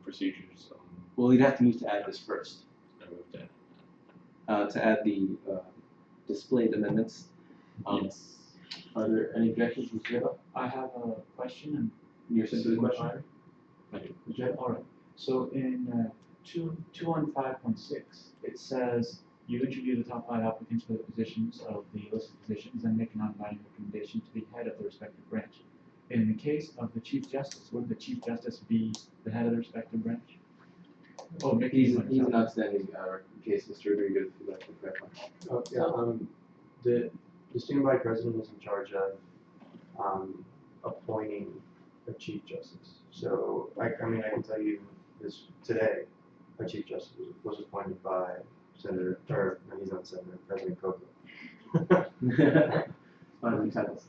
procedures. Well, you'd have to move to add this first. I moved to. To add the displayed amendments. Yes. Are there any objections, Mr. Eva? I have a question and. You're sent to the question? I do. Alright, so in 215.6, it says you interview the top 5 applicants for the positions of the listed positions and make a non-binding recommendation to the head of the respective branch. In the case of the Chief Justice, would the Chief Justice be the head of the respective branch? Oh, Mickey. He's an outstanding case, Mr. Rodriguez, if you'd like to clarify. Oh, yeah, the student body president is in charge of appointing a chief justice. So I mean I can tell you this today, a chief justice was appointed by Senator, or no, he's not Senator, President Coco. Finding titles.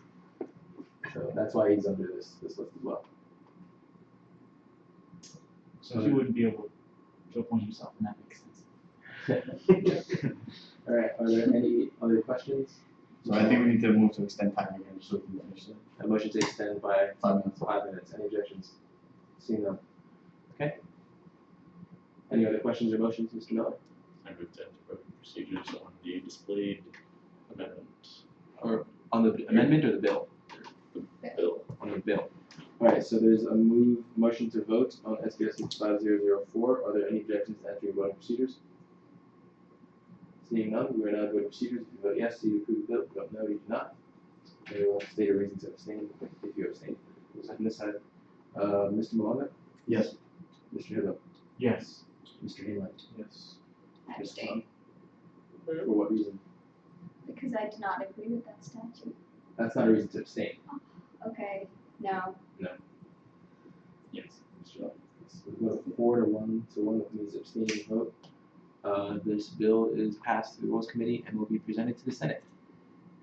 So that's why he's under this list as well. So he wouldn't be able to appoint himself, and that makes sense. All right, are there any other questions? So I think we need to move to extend time again, just so we can finish it. A motion to extend by 5 minutes. 5 minutes. Any objections? Seeing none. Okay. Any other questions or motions, Mr. Miller? I moved to enter procedures on the displayed amendment. Or on the amendment or the bill? The bill. On the bill. All right, so there's a motion to vote on SBS 5004. Are there any objections to entering voting procedures? Seeing none, we are now going to procedures. If you vote yes, you approve the bill. If you vote no, you do not. Maybe we'll state a reason to abstain if you abstain. On this side, Mr. Malonga? Yes. Mr. Hibbo? Yes. Mr. Hayline? Yes. I Mr. abstain, For what reason? because I do not agree with that statute. That's not a reason to abstain. Okay, No. Yes. So we go 4-1 with Ms. abstaining vote. This bill is passed through the Rules Committee and will be presented to the Senate.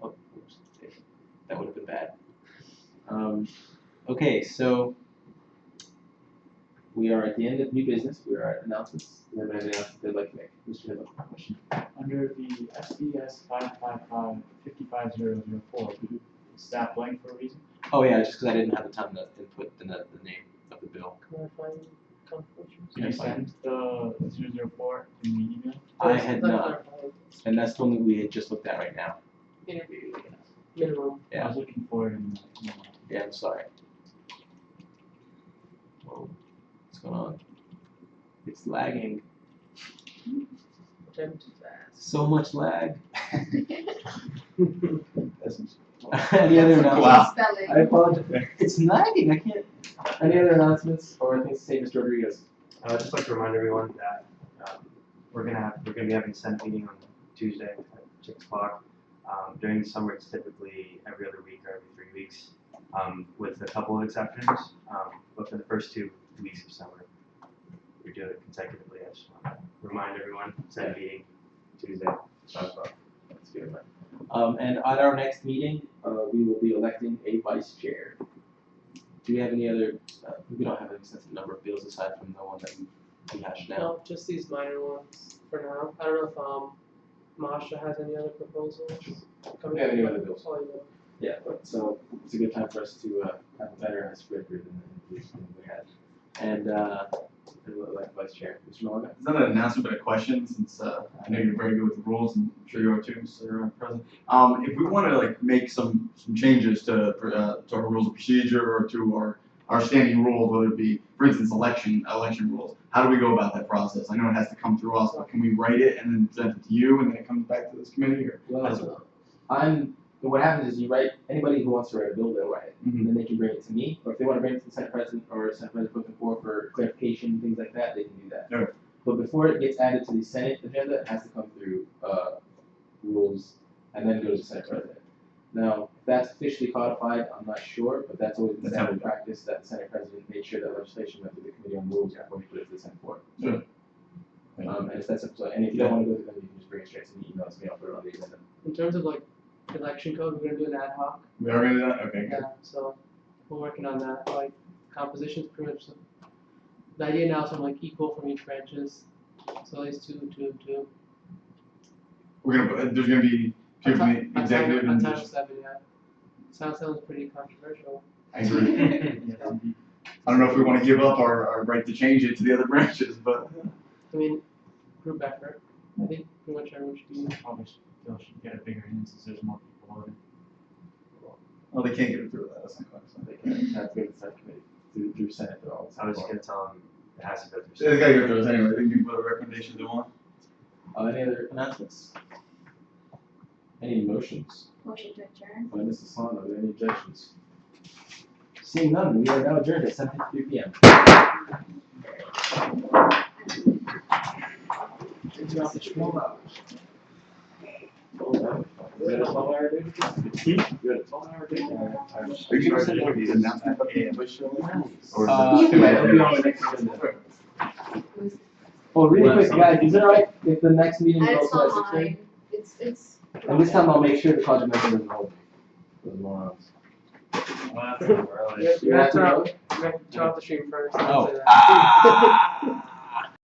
Oh, oops, that would have been bad. Okay, so we are at the end of new business. We are at announcements. Does anyone have any announcements they'd like to make? Mr. Hill, question. Under the SDS 555-55004, is staff blank for a reason? Oh yeah, just because I didn't have the time to input the name of the bill. Can I find confirmation? Did you send the 004 in the email? I had not, and that's the one that we had just looked at right now. Interview, minimum. I was looking for it in the email. Yeah, I'm sorry. Whoa, what's going on? It's lagging. So much lag. Any other announcements? Wow. Spelling. I apologize. It's lagging. I can't. Any other announcements or things to say, Mr. Rodriguez? I'd just like to remind everyone that we're gonna be having a Senate meeting on Tuesday at 6 o'clock. During the summer, it's typically every other week or every 3 weeks, with a couple of exceptions. But for the first 2 weeks of summer, we do it consecutively. I just want to remind everyone, Senate meeting Tuesday. That's good. And at our next meeting, we will be electing a vice chair. Do we have any other? We don't have an extensive number of bills aside from the one that we hashed out. No, just these minor ones for now. I don't know if Masha has any other proposals coming We have up. any other bills? Oh, yeah. Yeah, but so it's a good time for us to have a better icebreaker than we had. And like vice chair, Mr. Malaga. It's not an announcement, but a question, since I know you're very good with the rules, and I'm sure you are too, Mr. President. If we want to like make some changes to our rules of procedure or to our standing rules, whether it be, for instance, election rules, how do we go about that process? I know it has to come through us, but can we write it and then present it to you, and then it comes back to this committee, or? What happens is you write, anybody who wants to write a bill, they'll write it. Mhm. And then they can bring it to me, or if they want to bring it to the Senate President or Senate President for clarification, things like that, they can do that. Okay. But before it gets added to the Senate agenda, it has to come through rules and then go to the Senate President. Now, if that's officially codified, I'm not sure, but that's always the standard practice that the Senate President made sure that legislation went through the Committee on Rules before he put it to the Senate floor. Sure. And it's that simple. And if you don't want to go through them, you can just bring it straight to me, email it to me, I'll put it on the agenda. In terms of like election code, we're gonna do an ad hoc. We are gonna do that? Okay, good. Yeah, so we're working on that. Like composition's pretty much the idea now is I'm like equal from each branches. So at least two. We're gonna, there's gonna be two from the executive On and Title just. 7, yeah. Sounds pretty controversial. I agree. I don't know if we wanna give up our right to change it to the other branches, but. I mean, group effort. I think pretty much everyone should be. Probably still should get a bigger hand since there's more people voting. Well, they can't get it through that, that's not quite something. They can have to go to the Senate Committee, through Senate, they're all. I was just gonna tell them it has to go through. So they gotta go through us anyway, they can do whatever recommendations they want. Any other announcements? Any motions? Motion to adjourn. By Mrs. Solano, are there any objections? Seeing none, we are now adjourned at 7:53 p.m. Turn off the scroll out. You had a 12-hour day? You had a 12-hour day? Are you gonna send out these announcements up to Twitch show? Or It'll be on the next agenda. Well, really quick, guys, is it alright if the next meeting is It's also not at 6:30? mine. It's. And this time I'll make sure the project manager doesn't hold me. Those morons. You have to turn off the stream first. Oh. I'll say that.